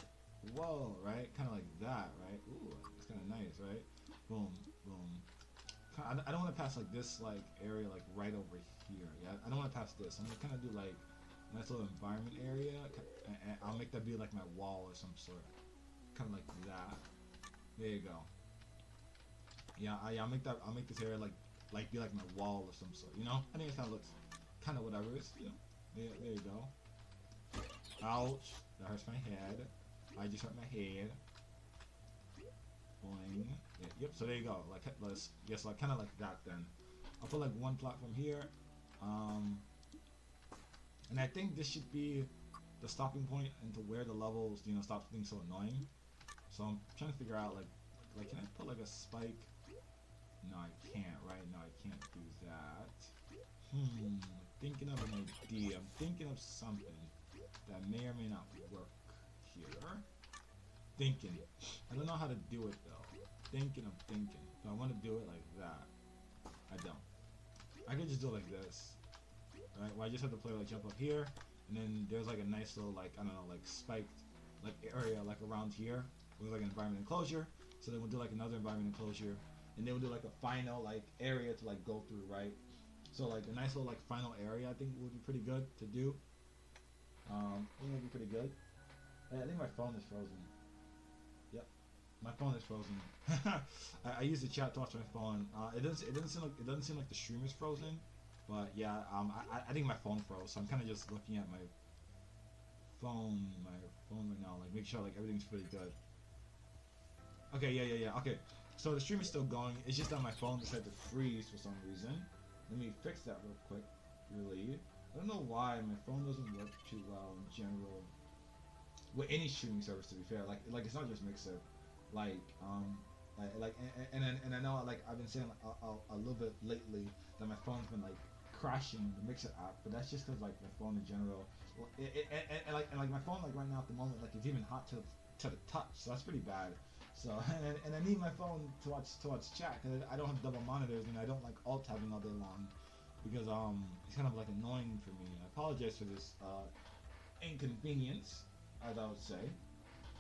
right? Kind of like that, right? Ooh, it's kind of nice, right? Boom, boom. I don't want to pass like this like area like right over here. Yeah, I don't want to pass this. I'm gonna kind of do like a nice little environment area, and I'll make that be like my wall or some sort, kind of like that. There you go. Yeah, I'll make this area like be like my wall or some sort. I think it kind of looks kind of whatever. It's there you go. Ouch, that hurts my head. I just hurt my head. Boing. Yeah, yep. So there you go. Like like kind of like that. Then I'll put like one platform here, and I think this should be the stopping point into where the levels stop being so annoying. So I'm trying to figure out like can I put like a spike? No, I can't. Right? No, I can't do that. Thinking of an idea. I'm thinking of something that may or may not work here. Thinking. I don't know how to do it though. Thinking. Do I want to do it like that? I don't. I could just do it like this. Right? Well, I just have to play like jump up here, and then there's like a nice little like I don't know like spiked like area like around here with like an environment enclosure. So then we'll do like another environment enclosure, and then we'll do like a final like area to like go through, right? So like a nice little like final area I think would be pretty good to do. It would be pretty good. I think my phone is frozen. Yep, my phone is frozen. I use the chat to watch my phone. It doesn't seem like the stream is frozen, but yeah, I think my phone froze. So I'm kind of just looking at my phone right now, like make sure like everything's pretty good. Okay, yeah. Okay, so the stream is still going. It's just that my phone decided to freeze for some reason. Let me fix that real quick. Really, I don't know why my phone doesn't work too well in general with any streaming service. To be fair, like it's not just Mixer. And I know like I've been saying like, a little bit lately that my phone's been like crashing the Mixer app, but that's just because like my phone in general, well, and like my phone like right now at the moment like it's even hot to the touch, so that's pretty bad. So and I need my phone to watch chat because I don't have double monitors and I don't like alt tabbing all day long because it's kind of like annoying for me. I apologize for this inconvenience, as I would say.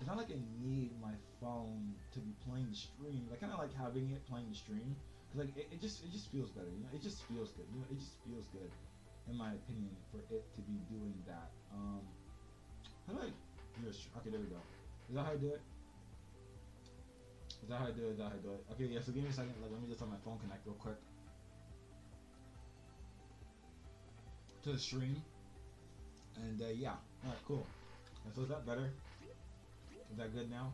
It's not like I need my phone to be playing the stream. I kind of like having it playing the stream because like it just feels better. You know, it just feels good. You know, it just feels good, in my opinion, for it to be doing that. How do I do this? Okay, there we go. Is that how I do it? Is that how I do it? Is that how I do it? Okay, yeah. So give me a second. Like, let me just let my phone connect real quick to the stream. And yeah. All right, cool. And so is that better? Is that good now?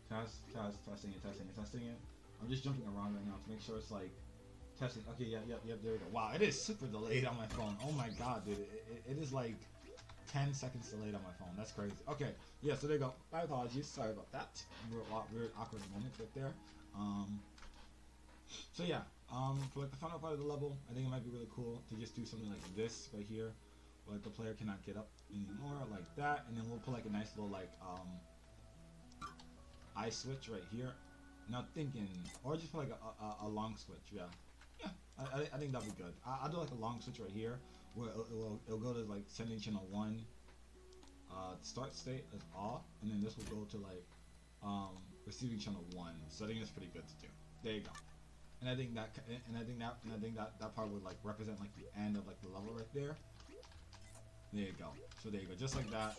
Testing it. I'm just jumping around right now to make sure it's like testing. Okay, yeah, there we go. Wow, it is super delayed on my phone. Oh my god, dude. It is like 10 seconds delayed on my phone. That's crazy. Okay, yeah, so there you go. My apologies. Sorry about that. Weird awkward moment right there. So yeah, for like the final part of the level, I think it might be really cool to just do something like this right here. Like the player cannot get up anymore, like that, and then we'll put like a nice little like eye switch right here. Now thinking, or just put like a long switch, yeah. I think that'll be good. I'll do like a long switch right here, where it'll go to like sending channel 1, start state as off, and then this will go to like receiving channel 1. So I think that's pretty good to do. There you go. And I think that part would like represent like the end of like the level right there. There you go. So there you go. Just like that,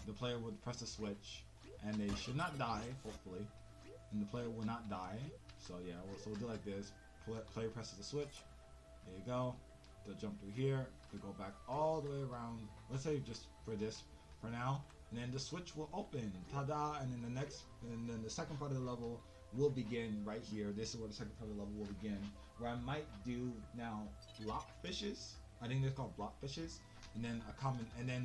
the player would press the switch, and they should not die, hopefully. And the player will not die. So yeah, so we'll do like this. Player presses the switch. There you go. They'll jump through here. They'll go back all the way around. Let's say just for this, for now. And then the switch will open. Ta-da! And then the second part of the level will begin right here. This is where the second part of the level will begin. Where I might do now blockfishes. I think they're called blockfishes. And then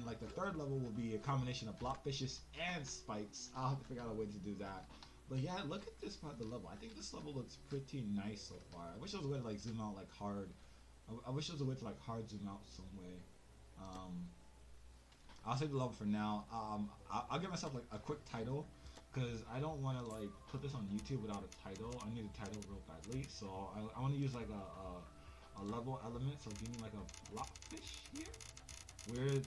like the third level will be a combination of blockfishes and spikes. I'll have to figure out a way to do that. But yeah, look at this part of the level. I think this level looks pretty nice so far. I wish there was a way to like zoom out like hard. I wish there was a way to like hard zoom out some way. I'll save the level for now. I'll give myself like a quick title because I don't want to like put this on YouTube without a title. I need a title real badly, so I want to use like a level element. So give me like a blockfish here. Where the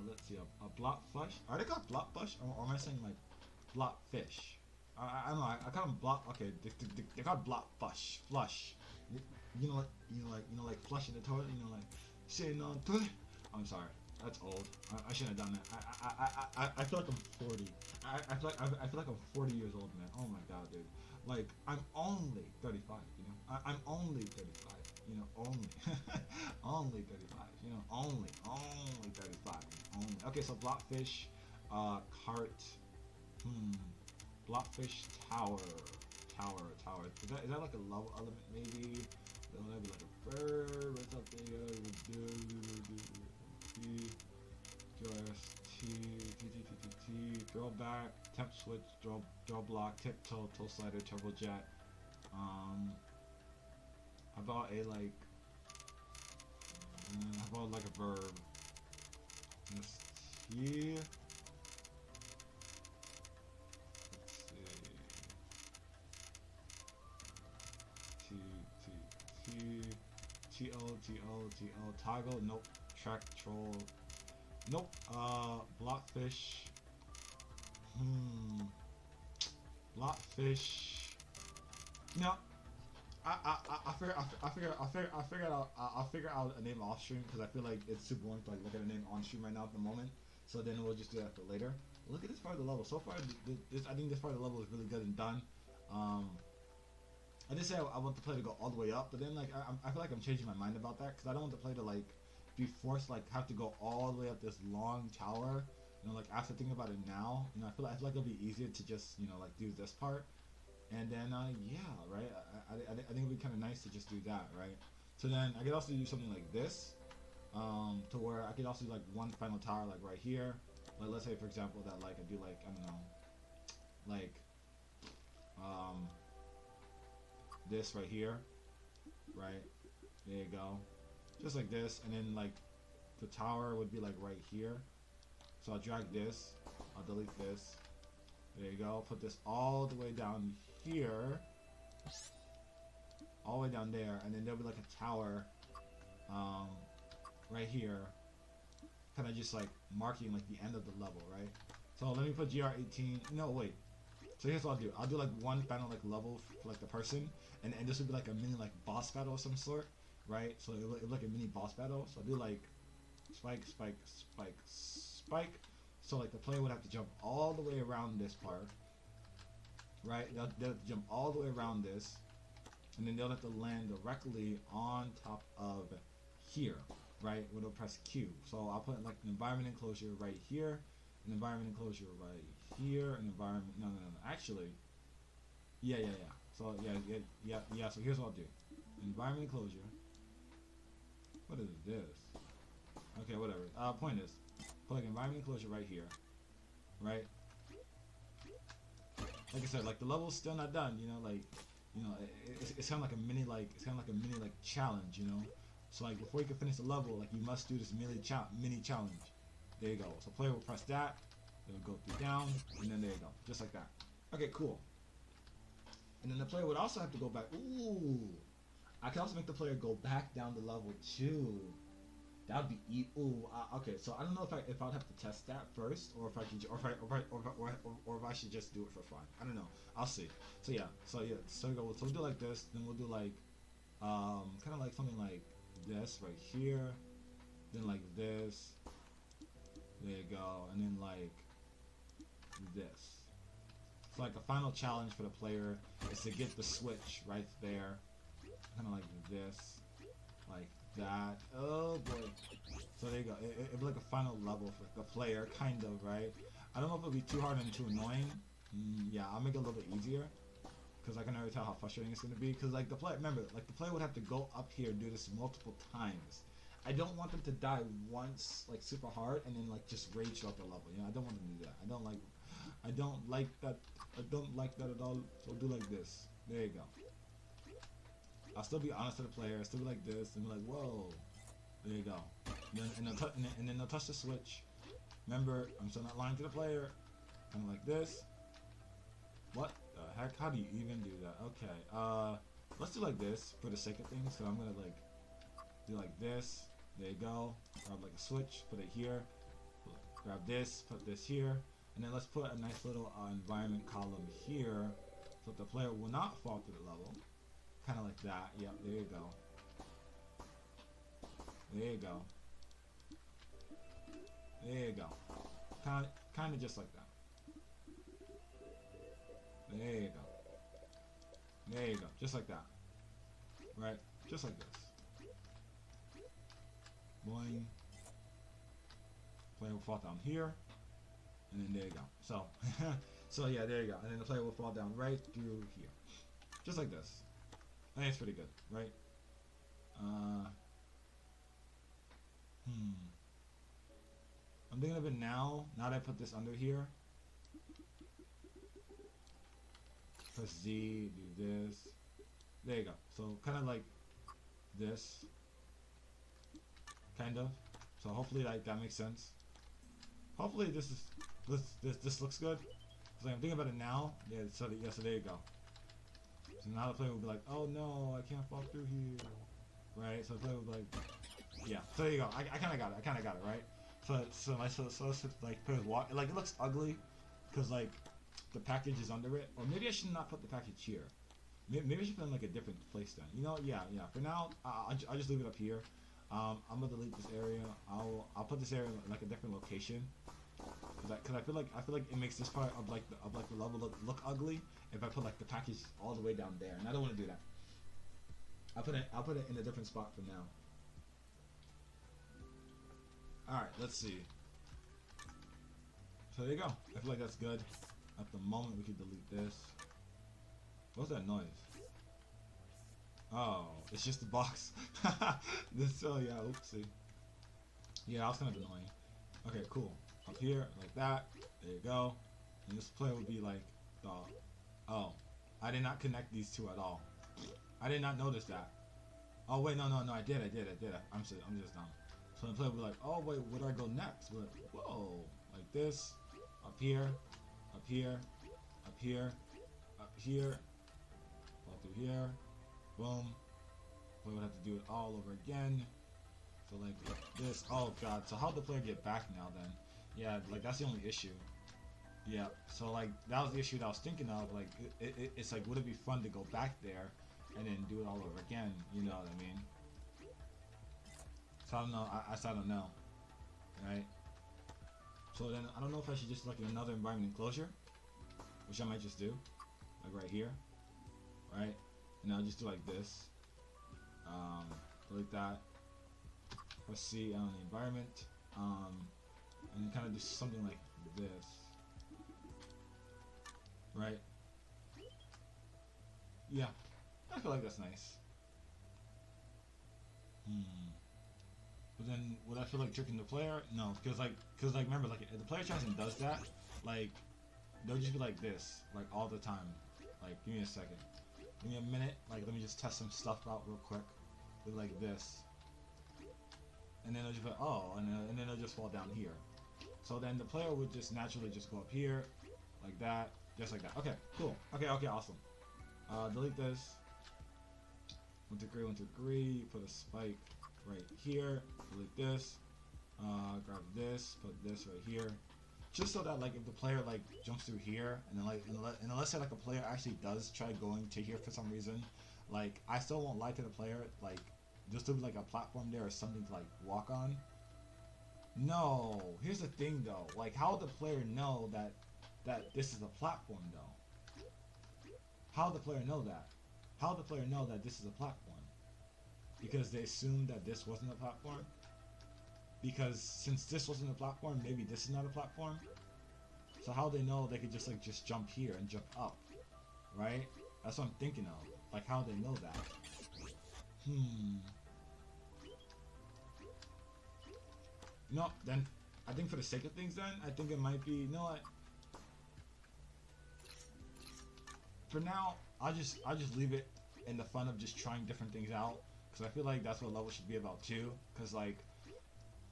let's see, a blockflush. Are they called blockflush or am I saying like blockfish? I don't know. I call them block. Okay, they're called blockflush. Flush. You know like flushing the toilet. You know like sitting on toilet. I'm sorry. That's old. I shouldn't have done that. I feel like I'm 40. I feel like I'm 40 years old, man. Oh my god, dude. Like I'm only 35. You know. I'm only 35. You know, only only 35. You know, only 35. Only. Okay, so blockfish, cart, blockfish tower. Is that like a level element maybe? That'll be like a bird. What's up there? Throw back, temp switch, draw block, tiptoe, toe slider, turbo jet. How about a like? How about like a verb? Let's see. T-O, toggle, nope. Track, troll, nope. Blockfish. Blockfish. No. I figure out a name off stream because I feel like it's too boring to like look at a name on stream right now at the moment. So then we'll just do that for later. Look at this part of the level. So far, I think this part of the level is really good and done. I did say I want the play to go all the way up, but then like I feel like I'm changing my mind about that because I don't want the play to like be forced like have to go all the way up this long tower. You know, like after thinking about it now, you know, I feel like it'll be easier to just like do this part, and then yeah, right. I think it'd be kind of nice to just do that, right? So then I could also do something like this, to where I could also do like one final tower like right here, Like let's say for example that like I do like I don't know, like this right here, right? There you go, just like this, and then like the tower would be like right here. So I'll drag this, I'll delete this. There you go. Put this all the way down here, all the way down there, and then there'll be like a tower, right here, kind of just like marking like the end of the level, right? So let me put GR18. No, wait. So here's what I'll do. I'll do like one final like level for like the person, and this would be like a mini like boss battle of some sort, right? So it'll be like a mini boss battle. So I'll do like spike, spike, spike, spike. So like the player would have to jump all the way around this part, right? They'll have to jump all the way around this, and then they'll have to land directly on top of here, right? Where they'll press Q. So I'll put like an environment enclosure right here, an environment enclosure right here, an environment. No. Actually, yeah. So yeah. So here's what I'll do: environment enclosure. What is this? Okay, whatever. Point is, put like environment enclosure right here, right? Like I said, like the level's still not done, you know, like, you know, it's kind of like a mini like challenge, you know. So like before you can finish the level, like you must do this mini challenge. There you go. So player will press that, it'll go through down, and then there you go, just like that. Okay, cool. And then the player would also have to go back. Ooh, I can also make the player go back down the level too. That would be okay. So I don't know if I'd have to test that first, or if I can, or if I should just do it for fun. I don't know. I'll see. So yeah. So we'll do like this. Then we'll do like, kind of like something like this right here. Then like this. There you go. And then like this. So like the final challenge for the player is to get the switch right there. Kind of like this, like that. Oh boy. So there you go. It'd be like a final level for the player, kind of, right? I don't know if it'll be too hard and too annoying. Yeah, I'll make it a little bit easier, because I can already tell how frustrating it's gonna be. Because like the player, remember, like the player would have to go up here and do this multiple times. I don't want them to die once, like super hard, and then like just rage throughout the level. You know, I don't want them to do that. I don't like that. I don't like that at all. So do like this. There you go. I'll still be honest to the player. I'll still be like this, and be like, whoa. There you go. And then they'll touch the switch. Remember, I'm still not lying to the player. Kind of like this. What the heck? How do you even do that? Okay. Let's do like this for the sake of things. So I'm gonna like do like this. There you go. Grab like a switch. Put it here. Grab this. Put this here. And then let's put a nice little environment column here, so that the player will not fall through the level. Kind of like that. Yep. There you go. There you go. There you go. Kind of just like that. There you go. There you go. Just like that. Right? Just like this. Boing. Player will fall down here. And then there you go. So, so yeah, there you go. And then the player will fall down right through here. Just like this. I think it's pretty good, right? I'm thinking of it now that I put this under here. Press Z, do this. There you go. So kind of like this. Kind of. So hopefully that makes sense. Hopefully this looks good. So I'm thinking about it now. Yeah, so there you go. So now the player will be like, oh no, I can't fall through here. Right? So the player will be like, yeah. So there you go. I kind of got it, right? So let's like put his walk. Like it looks ugly because like the package is under it. Or maybe I should not put the package here. Maybe I should put it in like a different place then. You know? Yeah. For now, I'll just leave it up here. I'm gonna delete this area. I'll put this area in like a different location. Cause I feel like it makes this part of like the level look ugly if I put like the package all the way down there, and I don't want to do that. I'll put it in a different spot for now. All right, let's see. So there you go. I feel like that's good. At the moment, we can delete this. What's that noise? Oh, it's just the box. Oh yeah, oopsie. Yeah, that was kind of annoying. Okay, cool. up here, like that. There you go. And this player would be like, oh, I did not connect these two at all. I did not notice that. Oh wait, no, I did. I'm just dumb. So the player would be like, oh wait, where do I go next? We're like, whoa, like this, up here, up here, up here, up here, all through here, boom. We would have to do it all over again. So like this. Oh god. So how'd the player get back now then? Yeah, like that's the only issue. Yeah. So like that was the issue that I was thinking of. Like it's like, would it be fun to go back there and then do it all over again? You know what I mean? So I don't know. I don't know. Right. So then I don't know if I should just look at another environment enclosure, which I might just do, like right here, right? And I'll just do like this. Like that. Let's see on the environment, and then kind of do something like this, right? Yeah, I feel like that's nice. But then would I feel like tricking the player? No, because remember, like if the player tries and does that, like they'll just be like this, like all the time. Like give me a second, give me a minute. Like let me just test some stuff out real quick. Like this, and then it'll just be like, oh, and then it'll just fall down here. So then the player would just naturally just go up here, like that, just like that. Okay, cool. Okay, awesome. Delete this. 1, 2, 3, 1, 2, 3. Put a spike right here. Delete this. Grab this. Put this right here. Just so that like if the player like jumps through here, and then like and let's say like a player actually does try going to here for some reason, like I still won't lie to the player, like there'll still be like a platform there or something to like walk on. No, here's the thing though, like how would the player know that this is a platform though? How would the player know that? How would the player know that this is a platform? Because they assumed that this wasn't a platform? Because since this wasn't a platform, maybe this is not a platform? So how do they know they could just like just jump here and jump up? Right? That's what I'm thinking of. Like how do they know that? No, then I think for the sake of things then, I think it might be, you know what? For now, I'll just leave it in the fun of just trying different things out, because I feel like that's what level should be about too. Because like,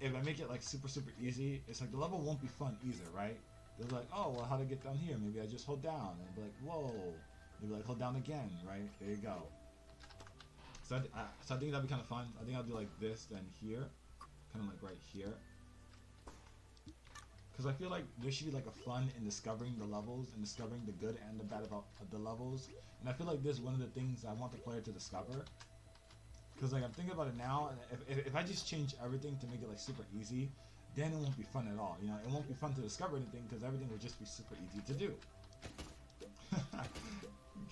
if I make it like super easy, it's like the level won't be fun either, right? They're like, oh well, how to get down here? Maybe I just hold down, and be like, whoa. Maybe like hold down again, right? There you go. So I think that'd be kind of fun. I think I'll do like this, then here, kind of like right here. Because I feel like there should be like a fun in discovering the levels and discovering the good and the bad about the levels. And I feel like this is one of the things I want the player to discover. Because like I'm thinking about it now, and if I just change everything to make it like super easy, then it won't be fun at all. You know, it won't be fun to discover anything because everything will just be super easy to do.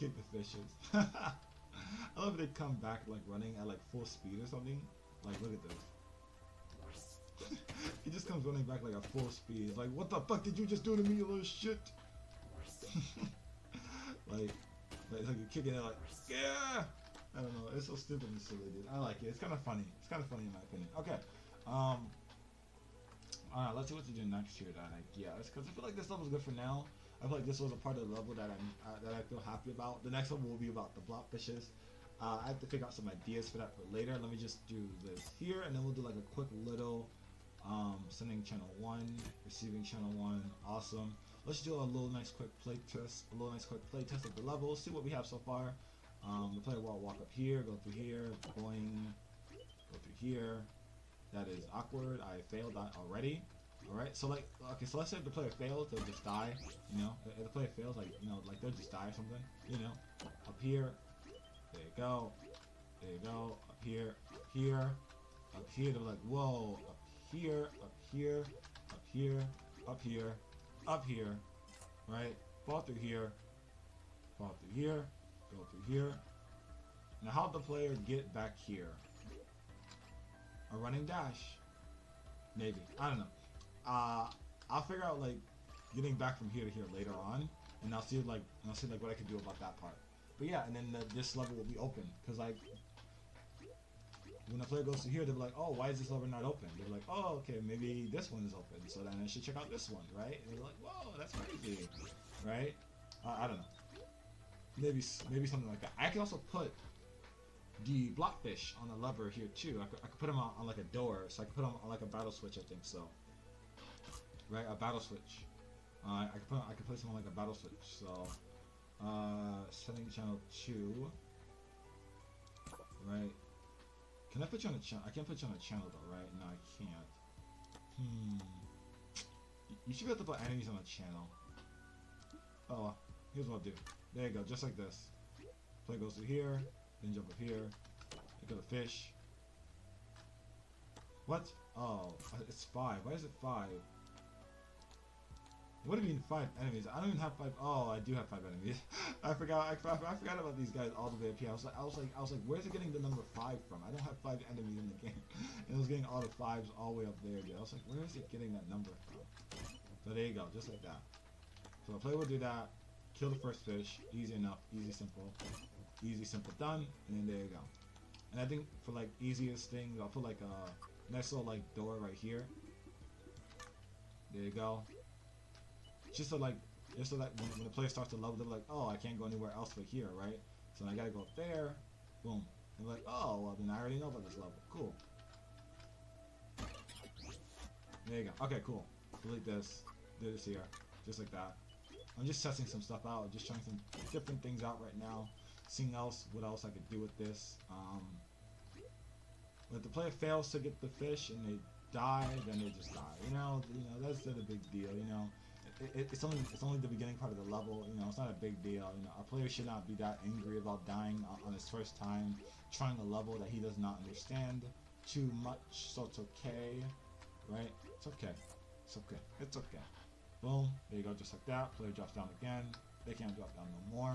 Kick the fishes. I love if they come back like running at like full speed or something. Like look at this. He just comes running back like at full speed. It's like, what the fuck did you just do to me, you little shit? like it's like you're kicking it like, yeah! I don't know, it's so stupid and silly, dude. I like it. It's kind of funny. It's kind of funny in my opinion. Okay. Alright, let's see what to do next here then, I guess. Because I feel like this level's good for now. I feel like this was a part of the level that I feel happy about. The next level will be about the blopfishes. I have to figure out some ideas for that for later. Let me just do this here, and then we'll do like a quick little sending channel 1, receiving channel 1. Awesome. Let's do a little nice quick play test. A little nice quick play test of the level. See what we have so far. The player will walk up here, go through here, boing, go through here. That is awkward. I failed that already. Alright, so like, okay, so let's say if the player fails, they'll just die, you know? If the player fails, like, you know, like they'll just die or something, you know? Up here, there you go, there you go, up here, they're like, whoa, up here, up here, right? Fall through here, go through here. Now how'd the player get back here? A running dash? Maybe, I don't know. I'll figure out like getting back from here to here later on, and I'll see what I can do about that part. But yeah, and then this level will be open because like when the player goes to here, they'll be like, oh, why is this lever not open? They're like, oh, okay, maybe this one is open, so then I should check out this one, right? And they're like, whoa, that's crazy, right? I don't know. Maybe something like that. I can also put the blockfish on a lever here too. I could put him on like a door, so I could put him on like a battle switch. I think so. Right, a battle switch. I could place him on like a battle switch. So, setting channel 2. Right. Can I put you on a channel? I can't put you on a channel though, right? No, I can't. You should be able to put enemies on a channel. Oh, here's what I'll do. There you go, just like this. Play goes to here, then jump up here. Look at the fish. What? Oh, it's 5. Why is it 5? What do you mean 5 enemies? I don't even have 5. Oh, I do have 5 enemies. I forgot about these guys all the way up here. I was like, where's it getting the number 5 from? I don't have 5 enemies in the game, and it was getting all the 5s all the way up there. Dude. I was like, where is it getting that number from? So there you go, just like that. So the player will do that. Kill the first fish. Easy enough. Easy, simple, done. And then there you go. And I think for like easiest things, I'll put like a nice little like door right here. There you go. Just so that when the player starts to level, they're like, oh, I can't go anywhere else but here, right? So I gotta go up there. Boom. And like, oh, well then I already know about this level. Cool. There you go. Okay, cool. Delete this. Do this here. Just like that. I'm just testing some stuff out, just trying some different things out right now, seeing what else I could do with this. If the player fails to get the fish and they die, then they just die. You know, that's not a big deal. You know, it's only the beginning part of the level. You know, it's not a big deal. You know, a player should not be that angry about dying on his first time trying a level that he does not understand too much. So it's okay, right? It's okay. It's okay. It's okay. Boom, there you go, just like that. Player drops down again. They can't drop down no more.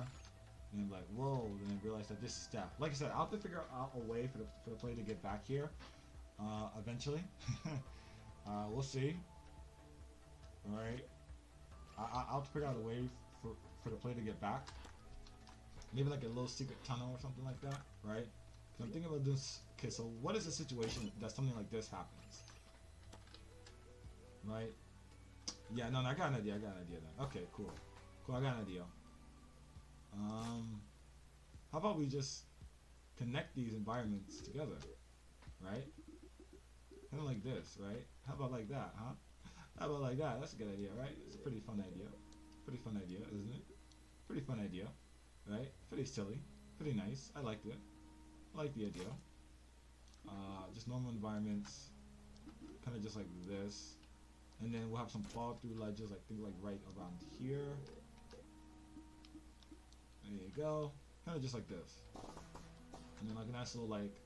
And then like, whoa, then they realize that this is death. Like I said, I'll have to figure out a way for the player to get back here. Eventually. We'll see. Alright. I'll have to figure out a way for the player to get back. Maybe like a little secret tunnel or something like that, right? Because I'm thinking about this. Okay, so what is the situation that something like this happens? Right? Yeah, no, I got an idea. Then. Okay, cool. I got an idea. How about we just connect these environments together, right? Kind of like this, right? How about like that, huh? How about like that? That's a good idea, right? It's a pretty fun idea. Pretty fun idea, isn't it? Pretty fun idea, right? Pretty silly. Pretty nice. I liked it. I like the idea. Just normal environments, kind of just like this. And then we'll have some fall through ledges, I think like right around here. There you go. Kind of just like this. And then like a nice little like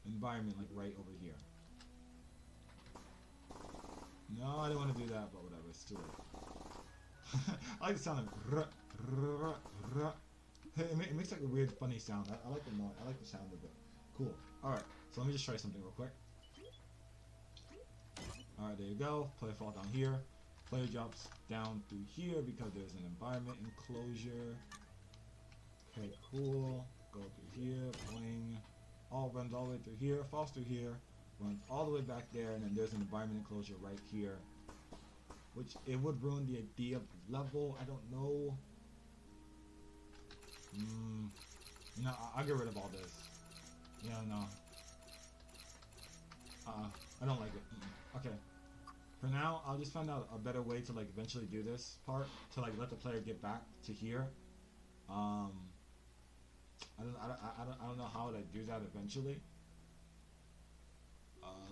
environment like right over here. No, I didn't want to do that, but whatever, it's too late. I like the sound of it makes like a weird funny sound. I like the noise. I like the sound of it. Cool. Alright, so let me just try something real quick. Alright, there you go. Player falls down here. Player drops down through here because there's an environment enclosure. Okay, cool. Go through here. Bling. Runs all the way through here. Falls through here. Runs all the way back there. And then there's an environment enclosure right here. Which it would ruin the idea of the level. I don't know. No, I'll get rid of all this. Yeah, no. I don't like it. Okay. For now, I'll just find out a better way to like eventually do this part to like let the player get back to here. I don't know how to do that eventually.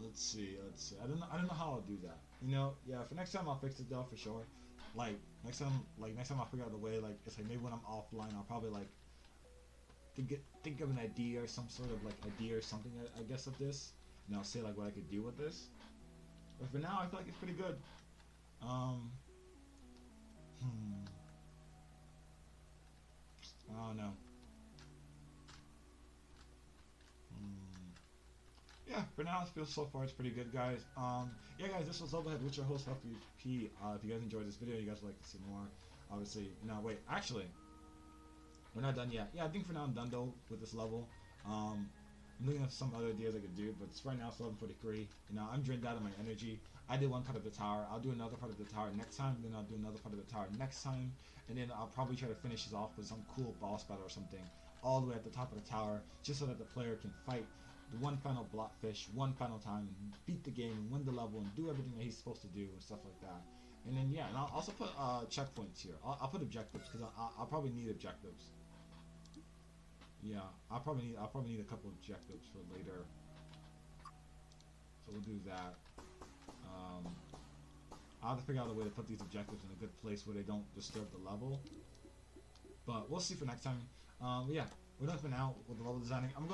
Let's see. I don't know how I'll do that. You know, yeah. For next time, I'll fix it though for sure. Like next time I'll figure out a way. Like it's like maybe when I'm offline, I'll probably like think of an idea or some sort of like idea or something. I guess of this. And I'll say like what I could do with this. But for now, I feel like it's pretty good. I don't know. Yeah, for now, it feels so far it's pretty good, guys. Yeah, guys, this was Levelhead with your host, HealthyHP. If you guys enjoyed this video, you guys would like to see more. Obviously, no, wait, actually, we're not done yet. Yeah, I think for now I'm done though with this level. I'm looking at some other ideas I could do, but right now it's 11:43. You know, I'm drained out of my energy. I did one part of the tower. I'll do another part of the tower next time. Then I'll do another part of the tower next time, and then I'll probably try to finish this off with some cool boss battle or something, all the way at the top of the tower, just so that the player can fight the one final Blotfish one final time and beat the game and win the level and do everything that he's supposed to do and stuff like that. And then yeah, and I'll also put checkpoints here. I'll put objectives because I'll probably need objectives. Yeah, I'll probably need a couple of objectives for later. So we'll do that. I'll have to figure out a way to put these objectives in a good place where they don't disturb the level. But we'll see for next time. Yeah, we're done for now with the level designing. I'm going